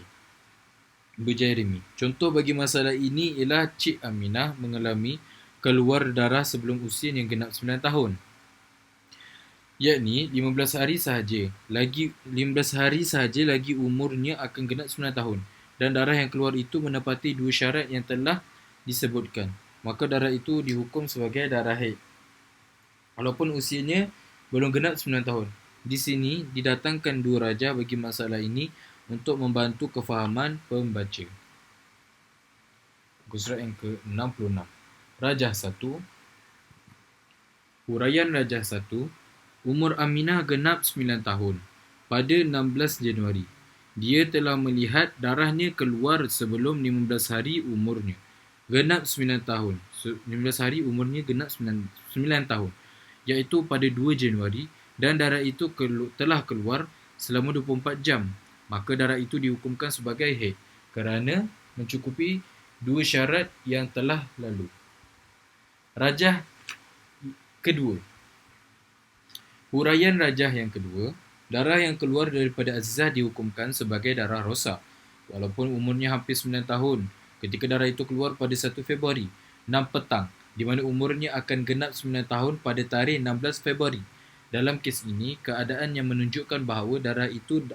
Bujairimi. Contoh bagi masalah ini ialah Cik Aminah mengalami keluar darah sebelum usia yang genap 9 tahun. Yakni 15 hari sahaja. 15 hari sahaja lagi umurnya akan genap 9 tahun. Dan darah yang keluar itu menepati dua syarat yang telah disebutkan. Maka darah itu dihukum sebagai darah haid. Walaupun usianya belum genap 9 tahun. Di sini didatangkan dua rajah bagi masalah ini untuk membantu kefahaman pembaca. Muka surat yang ke-66. Rajah 1. Huraian Rajah 1. Umur Aminah genap 9 tahun pada 16 Januari. Dia telah melihat darahnya keluar sebelum 15 hari umurnya. Genap 9 tahun. 15 hari umurnya genap 9 tahun. Iaitu pada 2 Januari dan darah itu telah keluar selama 24 jam. Maka darah itu dihukumkan sebagai haid kerana mencukupi dua syarat yang telah lalu. Rajah kedua. Huraian rajah yang kedua, darah yang keluar daripada Azizah dihukumkan sebagai darah rosak. Walaupun umurnya hampir 9 tahun, ketika darah itu keluar pada 1 Februari, 6 petang, di mana umurnya akan genap 9 tahun pada tarikh 16 Februari. Dalam kes ini, keadaan yang menunjukkan bahawa darah itu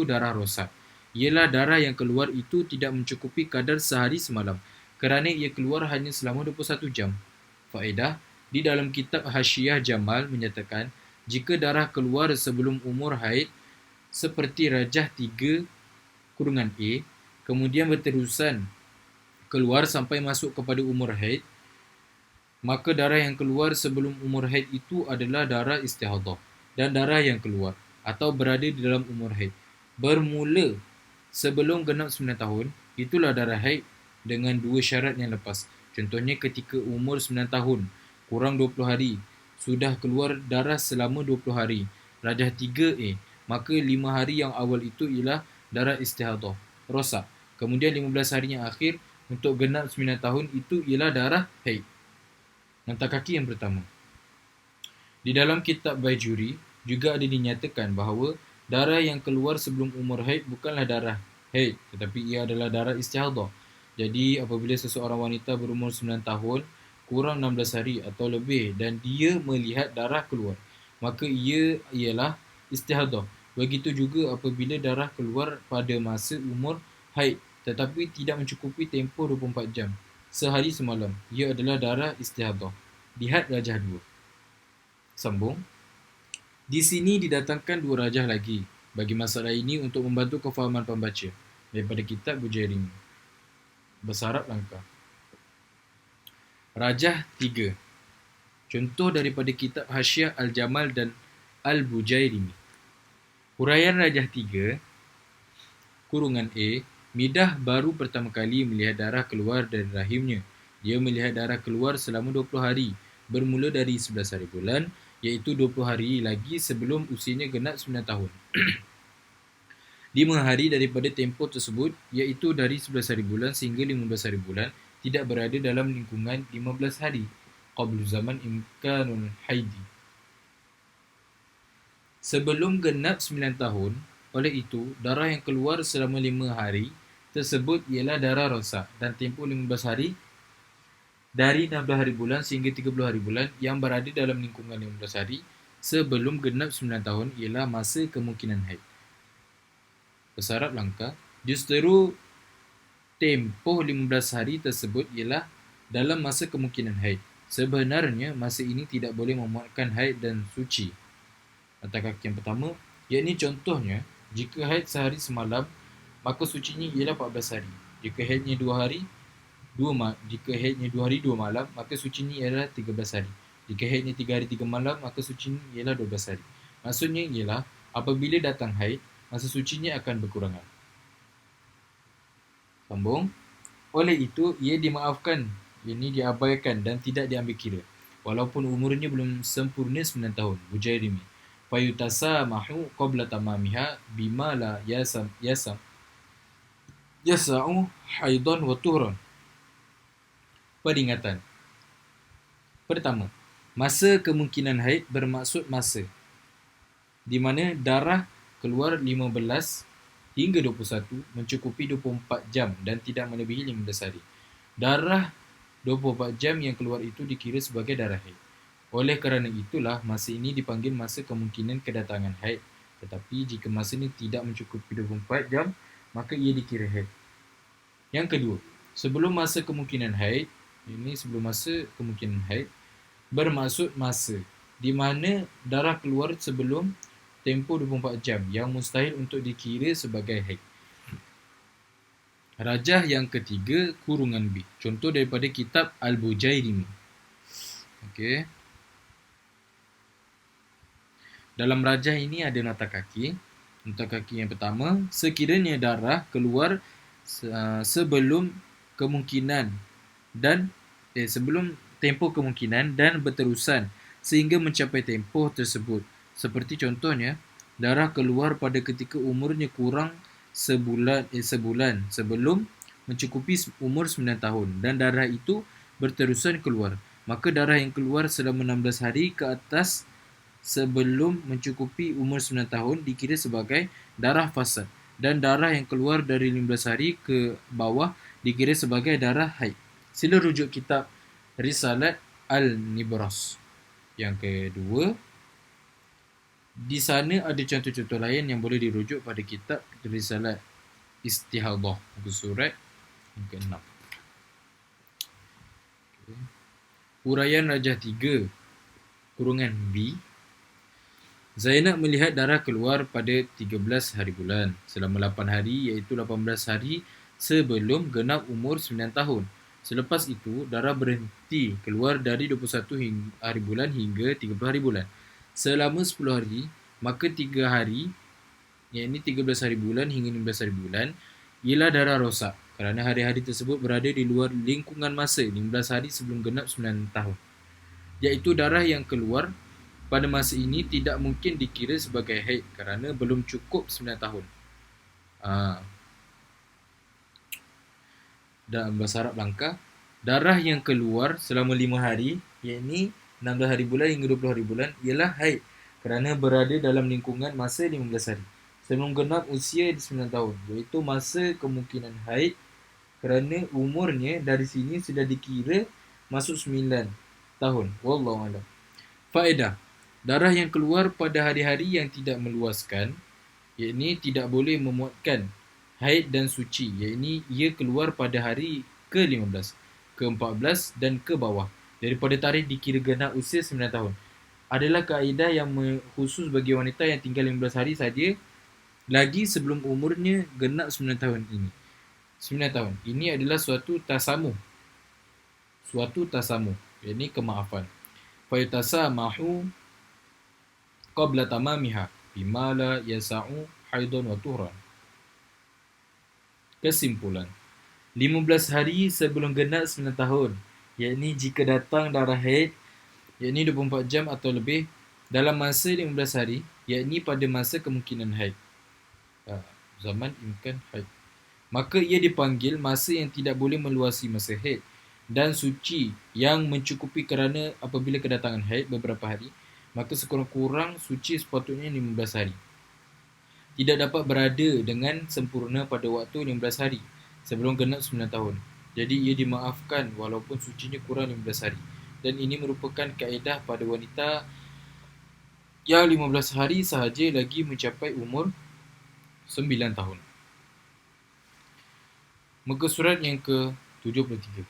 darah rosak. Ialah darah yang keluar itu tidak mencukupi kadar sehari semalam, kerana ia keluar hanya selama 21 jam. Faedah, di dalam kitab Hasyiah Jamal menyatakan, jika darah keluar sebelum umur haid, seperti Rajah 3 kurungan A, kemudian berterusan keluar sampai masuk kepada umur haid, maka darah yang keluar sebelum umur haid itu adalah darah istihadah. Dan darah yang keluar atau berada di dalam umur haid bermula sebelum genap 9 tahun, itulah darah haid dengan dua syarat yang lepas. Contohnya ketika umur 9 tahun kurang 20 hari, sudah keluar darah selama 20 hari. Rajah 3A, maka 5 hari yang awal itu ialah darah istihadah, rosak. Kemudian 15 hari yang akhir untuk genap 9 tahun itu ialah darah haid. Nota kaki yang pertama. Di dalam kitab Baijuri juga ada dinyatakan bahawa darah yang keluar sebelum umur haid bukanlah darah haid, tetapi ia adalah darah istihadah. Jadi apabila seseorang wanita berumur 9 tahun kurang 16 hari atau lebih dan dia melihat darah keluar, maka ia ialah istihadah. Begitu juga apabila darah keluar pada masa umur haid tetapi tidak mencukupi tempoh 24 jam, sehari semalam, ia adalah darah istihadah. Lihat Rajah 2. Sambung. Di sini didatangkan dua rajah lagi bagi masalah ini untuk membantu kefahaman pembaca daripada kitab Bujairimi. Bersarap langkah. Rajah 3. Contoh daripada kitab Hasyiah Al-Jamal dan Al-Bujairimi. Huraian Rajah 3 kurungan A, Midah baru pertama kali melihat darah keluar dari rahimnya. Dia melihat darah keluar selama 20 hari, bermula dari 11 hari bulan, iaitu 20 hari lagi sebelum usianya genap 9 tahun. 5 hari daripada tempoh tersebut, iaitu dari 11 hari bulan sehingga 15 hari bulan, tidak berada dalam lingkungan 15 hari qablu zaman imkanul haidi. Sebelum genap 9 tahun, oleh itu, darah yang keluar selama 5 hari tersebut ialah darah rosak dan tempoh 15 hari dari 16 hari bulan sehingga 30 hari bulan yang berada dalam lingkungan 15 hari sebelum genap 9 tahun ialah masa kemungkinan haid. Bersarap langkah, justru tempoh 15 hari tersebut ialah dalam masa kemungkinan haid. Sebenarnya masa ini tidak boleh memuatkan haid dan suci. Nota kaki yang pertama, yakni contohnya, jika haid sehari semalam, maka sucinya ialah 14 hari. Jika haidnya 2 hari, jika haidnya 2 hari 2 malam, maka sucinya ialah 13 hari. Jika haidnya 3 hari 3 malam, maka sucinya ialah 12 hari. Maksudnya ialah apabila datang haid, masa sucinya akan berkurangan. Sambung. Oleh itu, ia dimaafkan, ini diabaikan dan tidak diambil kira, walaupun umurnya belum sempurna 9 tahun. Bujairimi. Fayutasamahu qabla tamamiha bima la yasa'u haidan wa tuhran. Peringatan. Pertama, masa kemungkinan haid bermaksud masa di mana darah keluar 15 hingga 21 mencukupi 24 jam dan tidak melebihi 15 hari. Darah 24 jam yang keluar itu dikira sebagai darah haid. Oleh kerana itulah masa ini dipanggil masa kemungkinan kedatangan haid. Tetapi jika masa ini tidak mencukupi 24 jam, maka ia dikira haid. Yang kedua, sebelum masa kemungkinan haid, ini sebelum masa kemungkinan haid bermaksud masa di mana darah keluar sebelum tempoh 24 jam yang mustahil untuk dikira sebagai haid. Rajah yang ketiga, kurungan B. Contoh daripada kitab Al-Bujairimi. Okey. Dalam rajah ini ada nota kaki. Nota kaki yang pertama, sekiranya darah keluar sebelum kemungkinan dan sebelum tempoh kemungkinan dan berterusan sehingga mencapai tempoh tersebut. Seperti contohnya, darah keluar pada ketika umurnya kurang sebulan sebelum mencukupi umur 9 tahun dan darah itu berterusan keluar. Maka darah yang keluar selama 16 hari ke atas sebelum mencukupi umur 9 tahun dikira sebagai darah fasad dan darah yang keluar dari 15 hari ke bawah dikira sebagai darah haid. Sila rujuk kitab Risalat Al-Nibras. Yang kedua, di sana ada contoh-contoh lain yang boleh dirujuk pada kitab Risalat Istihadah, buku surat yang ke-6. Huraian rajah 3 kurungan B. Zainab melihat darah keluar pada 13 hari bulan selama 8 hari, iaitu 18 hari sebelum genap umur 9 tahun. Selepas itu, darah berhenti keluar dari 21 hari bulan hingga 30 hari bulan. Selama 10 hari, maka 3 hari, iaitu 13 hari bulan hingga 15 hari bulan, ialah darah rosak kerana hari-hari tersebut berada di luar lingkungan masa 15 hari sebelum genap 9 tahun. Iaitu darah yang keluar pada masa ini tidak mungkin dikira sebagai haid kerana belum cukup 9 tahun. Dalam bahasa Arab langkah, darah yang keluar selama 5 hari, iaitu 16 hari bulan hingga 20 hari bulan, ialah haid kerana berada dalam lingkungan masa 15 hari sebelum genap usia 9 tahun, iaitu masa kemungkinan haid kerana umurnya dari sini sudah dikira masuk 9 tahun. Wallahu a'lam. Faedah. Darah yang keluar pada hari-hari yang tidak meluaskan, iaitu tidak boleh memuatkan haid dan suci, iaitu ia keluar pada hari ke-15, ke-14 dan ke bawah daripada tarikh dikira genap usia 9 tahun. Adalah kaedah yang khusus bagi wanita yang tinggal 15 hari saja lagi sebelum umurnya genap 9 tahun ini. 9 tahun. Ini adalah suatu tasamuh. Ini kemaafan. Fayutasamahu qabla tamamiha bima la yasa'u haidan wa tuhran. Kesimpulan. 15 hari sebelum genap 9 tahun, iaitu jika datang darah haid, iaitu 24 jam atau lebih dalam masa 15 hari, iaitu pada masa kemungkinan haid. Zaman imkan haid. Maka ia dipanggil masa yang tidak boleh meluasi masa haid dan suci yang mencukupi kerana apabila kedatangan haid beberapa hari, maka sekurang-kurang suci sepatutnya 15 hari. Tidak dapat berada dengan sempurna pada waktu 15 hari sebelum genap 9 tahun. Jadi ia dimaafkan walaupun sucinya kurang 15 hari. Dan ini merupakan kaedah pada wanita yang 15 hari sahaja lagi mencapai umur 9 tahun. Muka surat yang ke-73.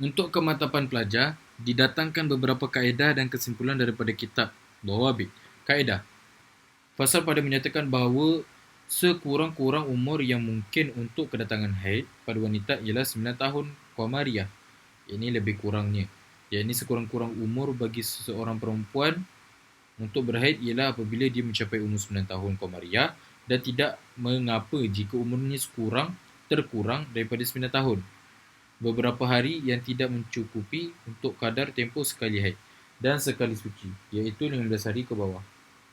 Untuk kemantapan pelajar, didatangkan beberapa kaedah dan kesimpulan daripada kitab Dawabit. Kaedah. Fasal pada menyatakan bahawa sekurang-kurang umur yang mungkin untuk kedatangan haid pada wanita ialah 9 tahun Qamariyah. Ini lebih kurangnya. Ini sekurang-kurang umur bagi seseorang perempuan untuk berhaid ialah apabila dia mencapai umur 9 tahun Qamariyah dan tidak mengapa jika umurnya terkurang daripada 9 tahun. Beberapa hari yang tidak mencukupi untuk kadar tempoh sekali haid dan sekali suci, iaitu 15 hari ke bawah.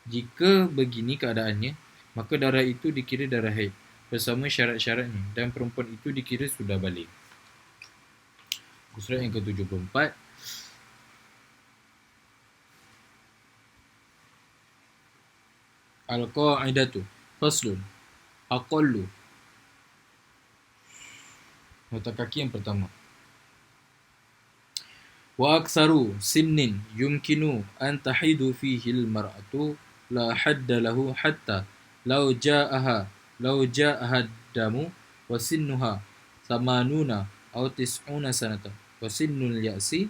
Jika begini keadaannya, maka darah itu dikira darah haid bersama syarat-syaratnya dan perempuan itu dikira sudah balik. Surat yang ke-74. Al-Qa'idatu Faslun Aqallu. Nota kaki yang pertama. Wa aksaru sinnin yumkinu an tahidu fihi al-mar'atu la hadda lahu hatta law ja'aha damu wa sinnuha samanuna aw tis'una sanatan wa sinnul ya'si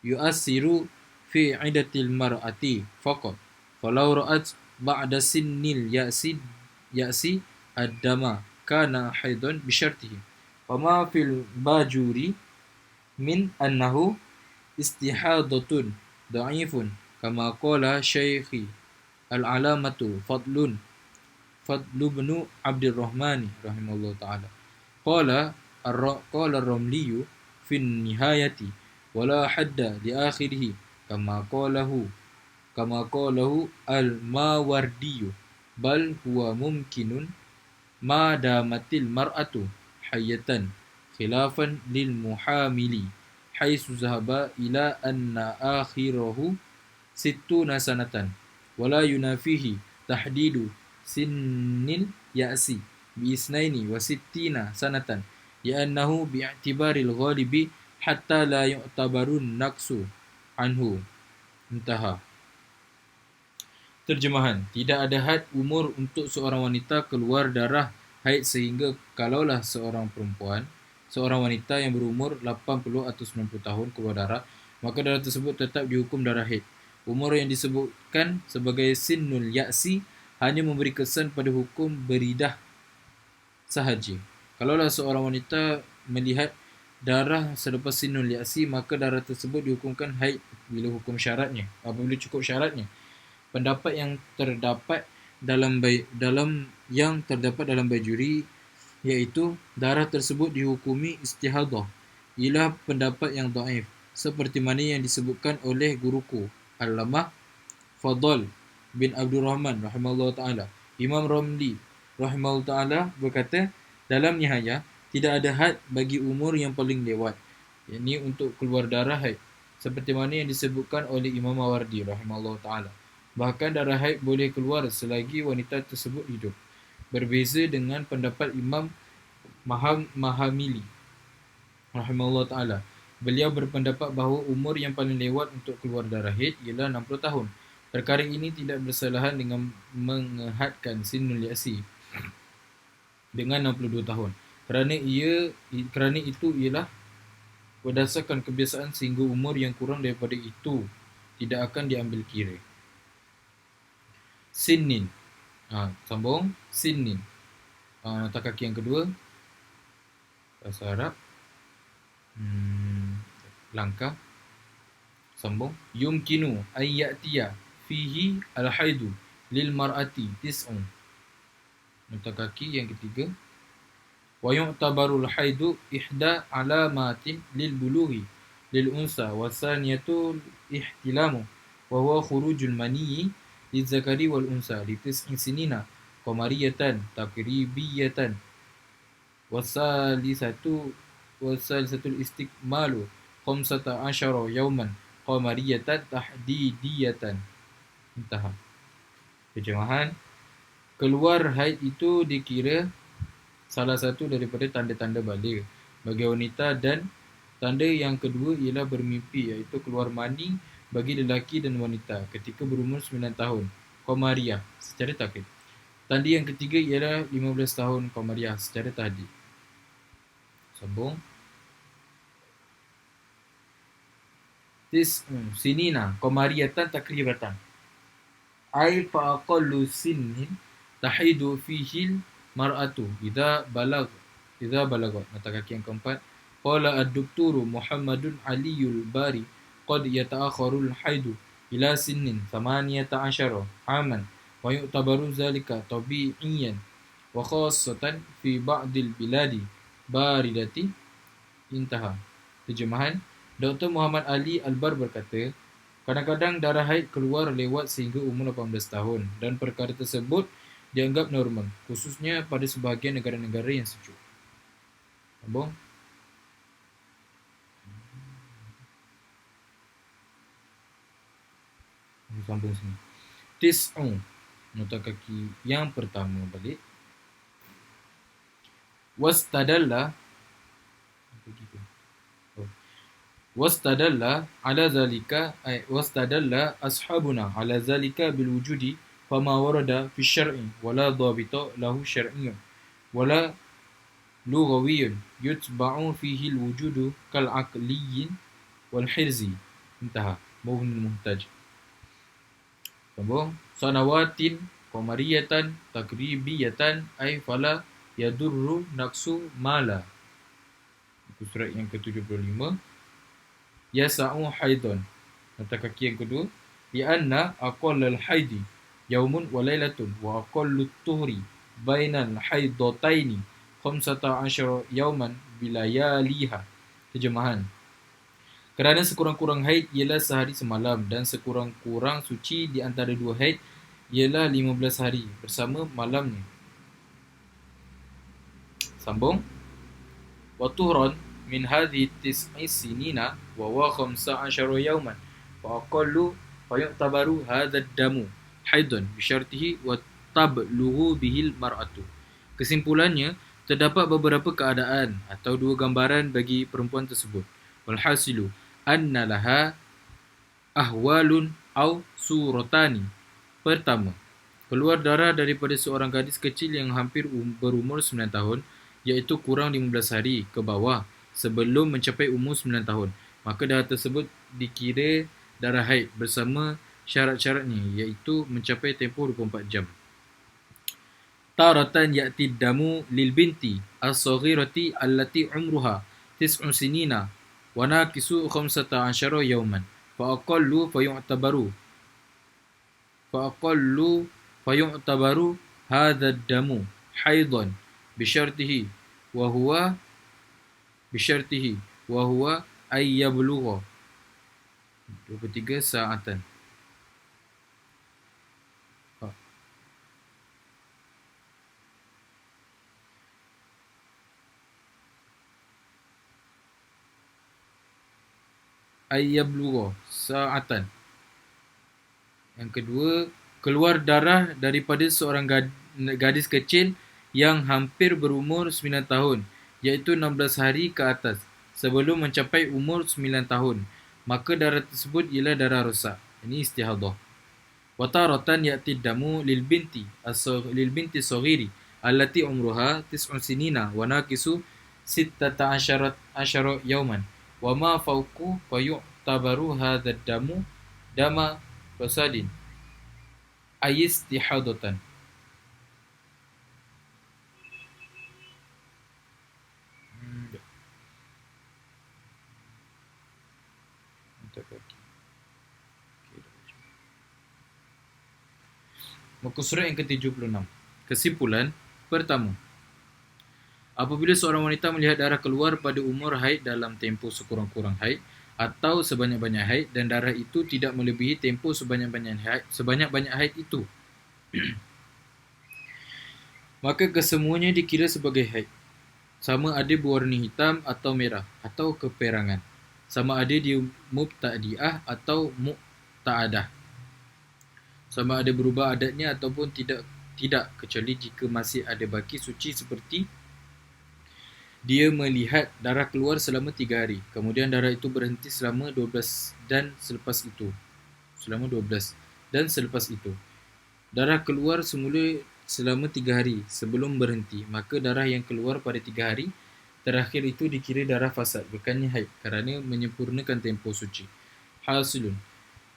yu'assiru fi 'idatil mar'ati faqat falau ra'at ba'da sinnil ya'si ad-dama kana haidan bi syartihi fama fil bajuri min annahu istihadatun da'ifun kama qala syaikhi al-alamatu fadlu bin Abdurrahman rahimahullah ta'ala qala ar-ramliyu fi nihayati wala hadda li akhirih kama qalahu al-Mawardiyu bal huwa mumkinun ma damatil mar'atu hayatan khilafan lil muhamili haitsu zahaba ila anna akhirahu sittuna sanatan wala yunafihi tahdidu sinnil ya'si bi isnaini wa sittina sanatan li'annahu bi'tibaril ghalibi hatta la yu'tabarun naqsu anhu. Intaha. Terjemahan. Tidak ada had umur untuk seorang wanita keluar darah haid sehingga kalaulah seorang wanita yang berumur 80 atau 90 tahun keluar darah, maka darah tersebut tetap dihukum darah haid. Umur yang disebutkan sebagai sinnul ya'si hanya memberi kesan pada hukum beridah sahaja. Kalaulah seorang wanita melihat darah selepas sinnul ya'si, maka darah tersebut dihukumkan haid apabila cukup syaratnya. Pendapat yang terdapat dalam bajuri iaitu darah tersebut dihukumi istihadah ialah pendapat yang dhaif seperti mana yang disebutkan oleh guruku Al-Lamah Fadl bin Abdurrahman rahimahullah ta'ala. Imam Ramli rahimahullah ta'ala berkata dalam nihayah tidak ada had bagi umur yang paling lewat, yakni untuk keluar darah haid, seperti mana yang disebutkan oleh Imam Mawardi rahimahullah ta'ala. Bahkan darah haid boleh keluar selagi wanita tersebut hidup. Berbeza dengan pendapat Imam Mahamili rahimahullah ta'ala. Beliau berpendapat bahawa umur yang paling lewat untuk keluar darah haid ialah 60 tahun. Perkara ini tidak bersalahan dengan menghadkan sinnul ya'si dengan 62 tahun. Kerana itu ialah berdasarkan kebiasaan sehingga umur yang kurang daripada itu tidak akan diambil kira. Sinnin. Sambung. Sinnin. Nota kaki yang kedua. Bahasa Arab. Langkah. Sambung. Yumkinu ayyatiya fihi al-haidu lil mar'ati tis'un. Nota kaki yang ketiga. Wa yu'tabarul haidu ihda alamatin lil bulughi lil unsa wa saniyatu ihtilamu wa huwa khurujul maniyyi lizakari wal unsa litis'in sinina qamariyatan takribiyatan wasalisatul istikmalu 15 yawman qamariyatan tahdidiyatan. Intaha. Terjemahan. Keluar haid itu dikira salah satu daripada tanda-tanda balik bagi wanita, dan tanda yang kedua ialah bermimpi, iaitu keluar mani bagi lelaki dan wanita ketika berumur 9 tahun. Qamariyah secara takrib. Tandi yang ketiga ialah 15 tahun Qamariyah secara tahdid. Sambung. Sinina Qamariyatan takribatan. Ai faqallu sinnin tahidu fihil mar'atu idza balagat. Mata kaki yang keempat. Qala ad-dokturu Muhammadun Aliyul Bari qad yata'akharul haidu ila sinnin 18 aman wa yu'tabaru zalika tabi'iyan wa khassatan fi ba'dil biladi baridati. Intaha. Terjemahan, Dr. Muhammad Ali Al-Bar berkata, kadang-kadang darah haid keluar lewat sehingga umur 18 tahun dan perkara tersebut dianggap normal, khususnya pada sebahagian negara-negara yang sejuk. Sambung. Sambung sini. Tis'u. Nota kaki yang pertama balik. Wastadalla ashabuna ala zalika bil wujudi fama warada fi syar'i wala dhabita lahu syar'iyyun wala lughawiyyun yutba'u fihi al wujudu kal aqliyyin wal hirzi. Intaha. Mughnil Muhtaj. Sambung. Sanawatin qamariyatan takribiyatan ay fala yadurru naqsu mala. Itu surat yang ke-75. Yasa'u haidon. Nota kaki yang kedua. Lianna aqallal haidi yaumun wa laylatun wa aqallut tuhri bainal haidataini 15 yauman bilayaliha. Terjemahan. Kerana sekurang-kurang haid ialah sehari semalam dan sekurang-kurang suci di antara dua haid ialah 15 hari bersama malamnya. Sambung. Wa tuhran min hadhihi tis'i sinina wa huwa 15 yawman fa aqallu fa yu'tabaru hadha ad-damu haidan bi syartihi wa tablughu bihi al-mar'atu. Kesimpulannya, terdapat beberapa keadaan atau dua gambaran bagi perempuan tersebut. Walhasilu anna laha ahwalun au suratani. Pertama, keluar darah daripada seorang gadis kecil yang hampir berumur 9 tahun, iaitu kurang 15 hari ke bawah sebelum mencapai umur 9 tahun. Maka darah tersebut dikira darah haid bersama syarat-syaratnya, iaitu mencapai tempoh 24 jam. Taratan ya'ti damu lil binti as-saghirati allati umruha 9 sinina wa naqisu 15 yawman fa aqallu fayu'tabaru hadha ad-damu haidan bi syartihi wa huwa ay yablugha 23 sa'atan. Ayyablugo sa'atan. Yang kedua, keluar darah daripada seorang gadis kecil yang hampir berumur 9 tahun, iaitu 16 hari ke atas sebelum mencapai umur 9 tahun. Maka darah tersebut ialah darah rosak. Ini istihadah. Wa taratan ya'ti damu lil binti saghiri allati umruha 9 sinina wa naqisu 16 yawman. Wa ma fawqu fa yu'tabaru hadha ad-damu dama fasadin ay istihadatan. Muka surat yang ke-76. Kesimpulan. Pertama, apabila seorang wanita melihat darah keluar pada umur haid dalam tempoh sekurang-kurang haid atau sebanyak-banyak haid dan darah itu tidak melebihi tempoh sebanyak-banyak haid itu, maka kesemuanya dikira sebagai haid. Sama ada berwarna hitam atau merah atau keperangan. Sama ada dia mubtadi'ah atau mu'ta'adah. Sama ada berubah adatnya ataupun tidak, kecuali jika masih ada baki suci seperti dia melihat darah keluar selama 3 hari. Kemudian darah itu berhenti selama 12 dan selepas itu. Darah keluar semula selama 3 hari sebelum berhenti, maka darah yang keluar pada 3 hari terakhir itu dikira darah fasad, bukannya haid, kerana menyempurnakan tempoh suci. Hasilun,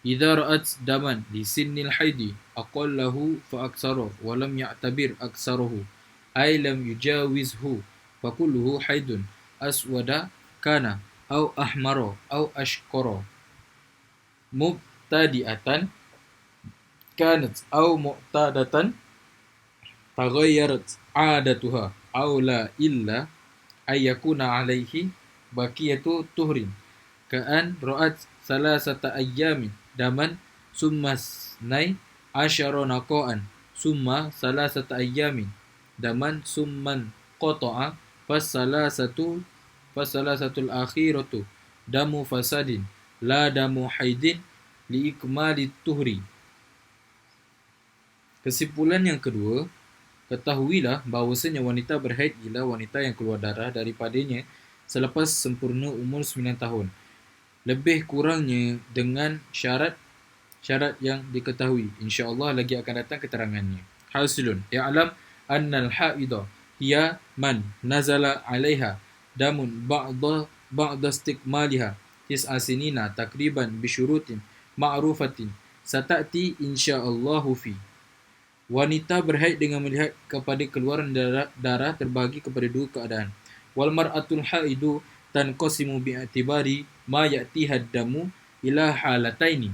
idza ra'at daman li sinnil haidi aqallahu fa aksara wa lam ya'tabir aksaruhu ay lam yujawizhu fa kulluhu haidun aswada kana au ahmara au ashqara mubtadi'atan kanat au mu'tadatan taghayyarat 'adatuha aw la illa ay yakuna 'alaihi baqiyatu tuhrin ka'an ra'at salasata ayyamin daman summa snai asyara naqa'an summa salasata ayyamin daman summan qata'a fasalasatul akhiratu damu fasadin la damu haidin liikmali tuhri. Kesimpulan yang kedua, ketahuilah bahawasanya wanita berhaid ialah wanita yang keluar darah daripadanya selepas sempurna umur 9 tahun. Lebih kurangnya dengan syarat yang diketahui. InsyaAllah lagi akan datang keterangannya. Hasilun, i'lam annal ha'idah hiya man nazala 'alaiha damun ba'da istiqmaliha tis'a sinina takriban bisyurutin ma'rufatin sata'ti insya'allahu fi. Wanita berhaid dengan melihat kepada keluaran darah terbahagi kepada dua keadaan. Wal mar'atul haidu tanqasimu bi'atibari ma ya'tihad damu ila halataini.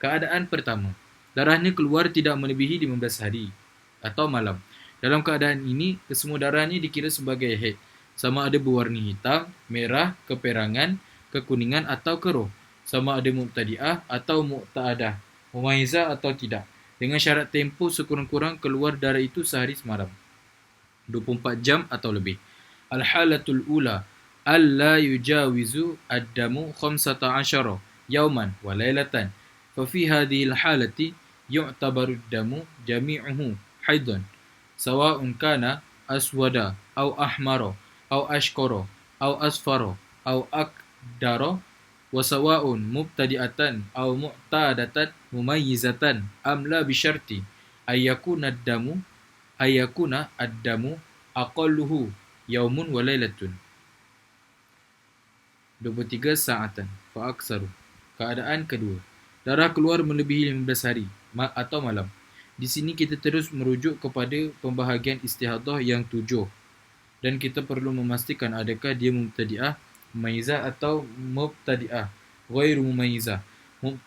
Keadaan pertama, darahnya keluar tidak melebihi 15 hari atau malam. Dalam keadaan ini, kesemua darahnya dikira sebagai haid, sama ada berwarna hitam, merah, keperangan, kekuningan atau keruh, sama ada mubtadi'ah atau mu'ta'adah, mumayyizah atau tidak, dengan syarat tempoh sekurang-kurang keluar darah itu sehari semalam, 24 jam atau lebih. Al-halatul ula alla yujawizu ad-damu 15 yawman wa laylatan fa fi hadhihi al-halati yu'tabaru ad-damu jami'uhu haidan sawa'un kana aswada aw ahmara aw ashqara aw asfara aw akdara wa sawa'un mubtadi'atan aw mu'tadatan mumayyizatan am la bi syarti ayakuna ad-damu aqalluhu yaumun wa lailatun 23 sa'atan fa aksaru. Keadaan kedua, darah keluar melebihi 15 hari atau malam. Di sini kita terus merujuk kepada pembahagian istihadah yang 7 dan kita perlu memastikan adakah dia mubtadi'ah, mumayyizah atau mubtadi'ah ghairu mumayyizah,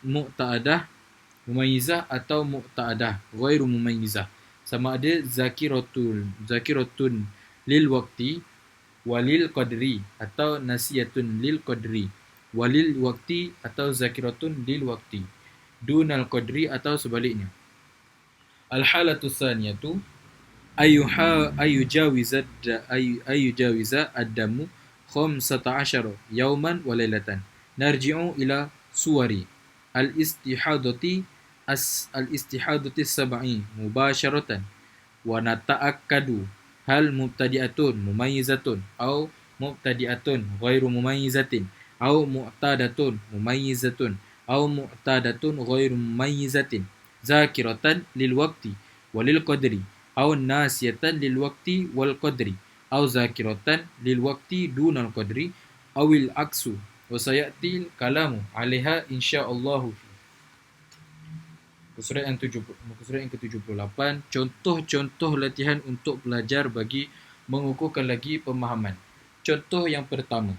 mu'ta'adah, mumayyizah atau mu'ta'adah ghairu mumayyizah. Sama ada zakiratun lil waqti walil qadri atau nasiyatun lil qadri walil waqti atau zakiratun lil waqti dunal qadri atau sebaliknya. Al-halatu tsaniyatu ayujawiza ad-damu 15 yawman wa lailatan. Narji'u ila suwari al-istihadati sab'i mubasharatan wa nata'akkadu hal mubtadi'atun mumayyizatun aw mubtadi'atun ghairu mumayyizatin aw mu'tadatun mumayyizatun aw mu'tadatun ghairu mumayyizatin zakiratan lil waqti walil qadri aw nasiyatan lil waqti wal qadri aw zakiratan lil waqti dunal qadri awil aksu wa sayati kalamu 'alaiha insyaallah. Muka surat yang ke-78, contoh-contoh latihan untuk belajar bagi mengukuhkan lagi pemahaman. Contoh yang pertama,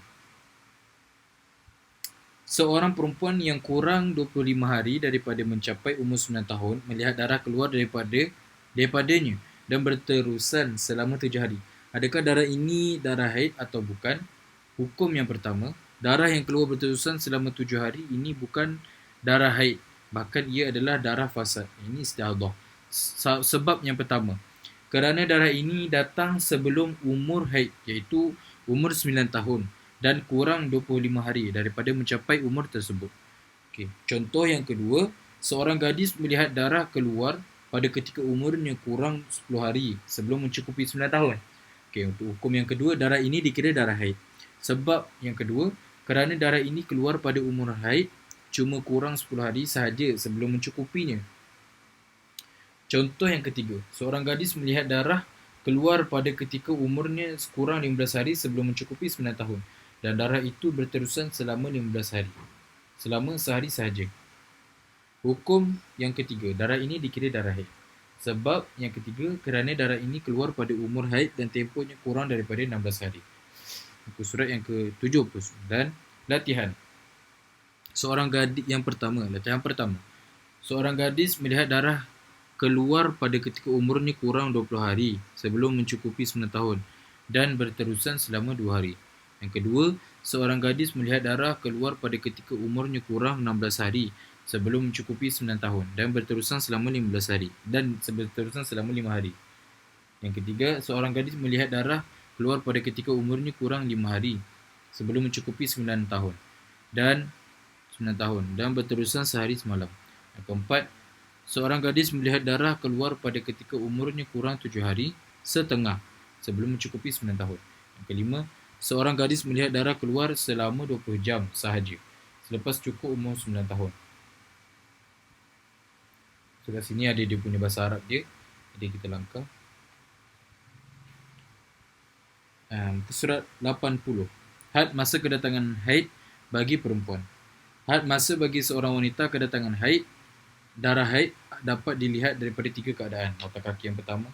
seorang perempuan yang kurang 25 hari daripada mencapai umur 9 tahun melihat darah keluar daripadanya dan berterusan selama 7 hari. Adakah darah ini darah haid atau bukan? Hukum yang pertama, darah yang keluar berterusan selama 7 hari ini bukan darah haid, bahkan ia adalah darah fasad. Ini istihadah. Sebab yang pertama, kerana darah ini datang sebelum umur haid, iaitu umur 9 tahun dan kurang 25 hari daripada mencapai umur tersebut. Okey. Contoh yang kedua, seorang gadis melihat darah keluar pada ketika umurnya kurang 10 hari sebelum mencukupi 9 tahun. Okey, untuk hukum yang kedua, darah ini dikira darah haid. Sebab yang kedua, kerana darah ini keluar pada umur haid cuma kurang 10 hari sahaja sebelum mencukupinya. Contoh yang ketiga, seorang gadis melihat darah keluar pada ketika umurnya kurang 15 hari sebelum mencukupi 9 tahun dan darah itu berterusan selama 15 hari. Selama sehari sahaja. Hukum yang ketiga, darah ini dikira darah haid. Sebab yang ketiga, kerana darah ini keluar pada umur haid dan tempohnya kurang daripada 16 hari. Muka surat yang ke-79. Latihan. Latihan pertama. Seorang gadis melihat darah keluar pada ketika umurnya kurang 20 hari sebelum mencukupi 9 tahun dan berterusan selama 2 hari. Yang kedua, seorang gadis melihat darah keluar pada ketika umurnya kurang 16 hari sebelum mencukupi 9 tahun dan berterusan selama 15 hari dan berterusan selama 5 hari. Yang ketiga, seorang gadis melihat darah keluar pada ketika umurnya kurang 5 hari sebelum mencukupi 9 tahun dan berterusan sehari semalam. Yang keempat, seorang gadis melihat darah keluar pada ketika umurnya kurang 7 hari setengah sebelum mencukupi 9 tahun. Yang kelima, seorang gadis melihat darah keluar selama 20 jam sahaja selepas cukup umur 9 tahun. So, kat sini ada dia punya bahasa Arab dia. Jadi kita langkah. Surat 80. Had masa kedatangan haid bagi perempuan. Had masa bagi seorang wanita kedatangan haid. Darah haid dapat dilihat daripada 3 keadaan. Nota kaki yang pertama.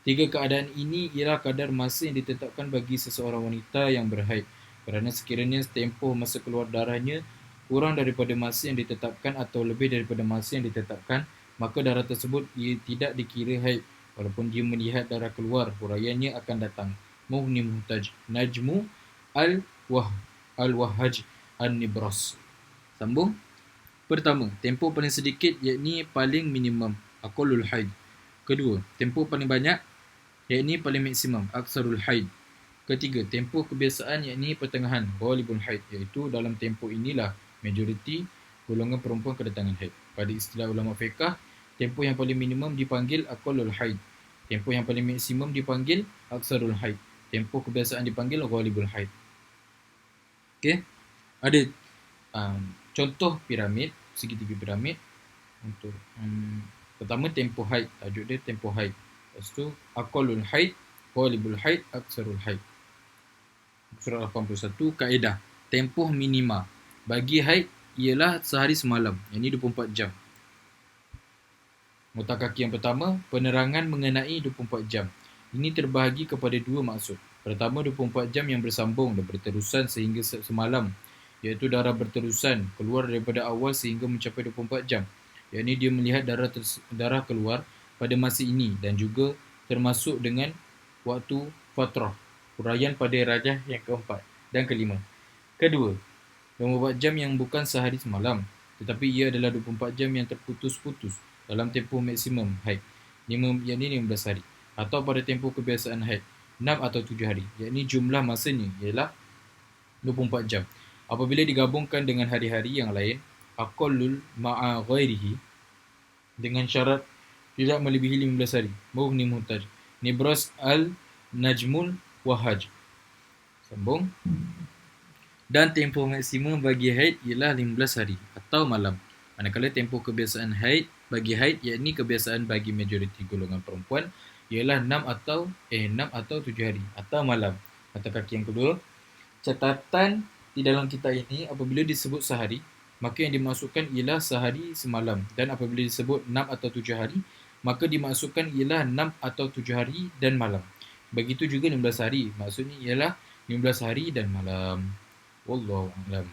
3 keadaan ini ialah kadar masa yang ditetapkan bagi seseorang wanita yang berhaid. Kerana sekiranya tempoh masa keluar darahnya kurang daripada masa yang ditetapkan atau lebih daripada masa yang ditetapkan, maka darah tersebut tidak dikira haid. Walaupun dia melihat darah keluar, huraiannya akan datang. Mughni Muhtaj. Najmu Al-Wahhaj An-Nibras. Sambung. Pertama, tempoh paling sedikit iaitu paling minimum, aqallul haid. Kedua, tempoh paling banyak iaitu paling maksimum, aksarul haid. Ketiga, tempoh kebiasaan iaitu pertengahan, ghalibul haid, iaitu dalam tempoh inilah majoriti golongan perempuan kedatangan haid. Pada istilah ulama fiqh, tempoh yang paling minimum dipanggil aqallul haid. Tempoh yang paling maksimum dipanggil aksarul haid. Tempoh kebiasaan dipanggil ghalibul haid. Okey. Ada contoh piramid, segitiga piramid untuk pertama tempoh haid, tajuk dia tempoh haid. Lepas tu aqallul haid, ghalibul haid, aksarul haid. Surah 81, kaedah tempoh minima bagi haid ialah sehari semalam, yakni 24 jam. Nota kaki yang pertama, penerangan mengenai 24 jam. Ini terbahagi kepada 2 maksud. Pertama, 24 jam yang bersambung dan berterusan sehingga semalam, iaitu darah berterusan keluar daripada awal sehingga mencapai 24 jam. Yakni dia melihat darah keluar pada masa ini dan juga termasuk dengan waktu fatrah, huraian pada rajah yang keempat dan kelima. Kedua, 24 jam yang bukan sehari semalam, tetapi ia adalah 24 jam yang terputus-putus dalam tempoh maksimum haid, yakni 15 hari, atau pada tempoh kebiasaan haid 6 atau 7 hari, yakni jumlah masanya ialah 24 jam. Apabila digabungkan dengan hari-hari yang lain, aqallul ma'a ghairihi, dengan syarat tidak melebihi 15 hari. Mughni Muhtaj. Nibras Al-Najmul Wahhaj. Sambung. Dan tempoh maksimum bagi haid ialah 15 hari atau malam. Manakala tempoh kebiasaan haid bagi haid, yakni kebiasaan bagi majoriti golongan perempuan, ialah 6 atau 7 hari atau malam. Kata kaki yang kedua, catatan di dalam kitab ini apabila disebut sehari, maka yang dimasukkan ialah sehari semalam, dan apabila disebut 6 atau 7 hari, maka dimasukkan ialah 6 atau 7 hari dan malam. Begitu juga 15 hari, maksudnya ialah 15 hari dan malam. Wallahu a'lam.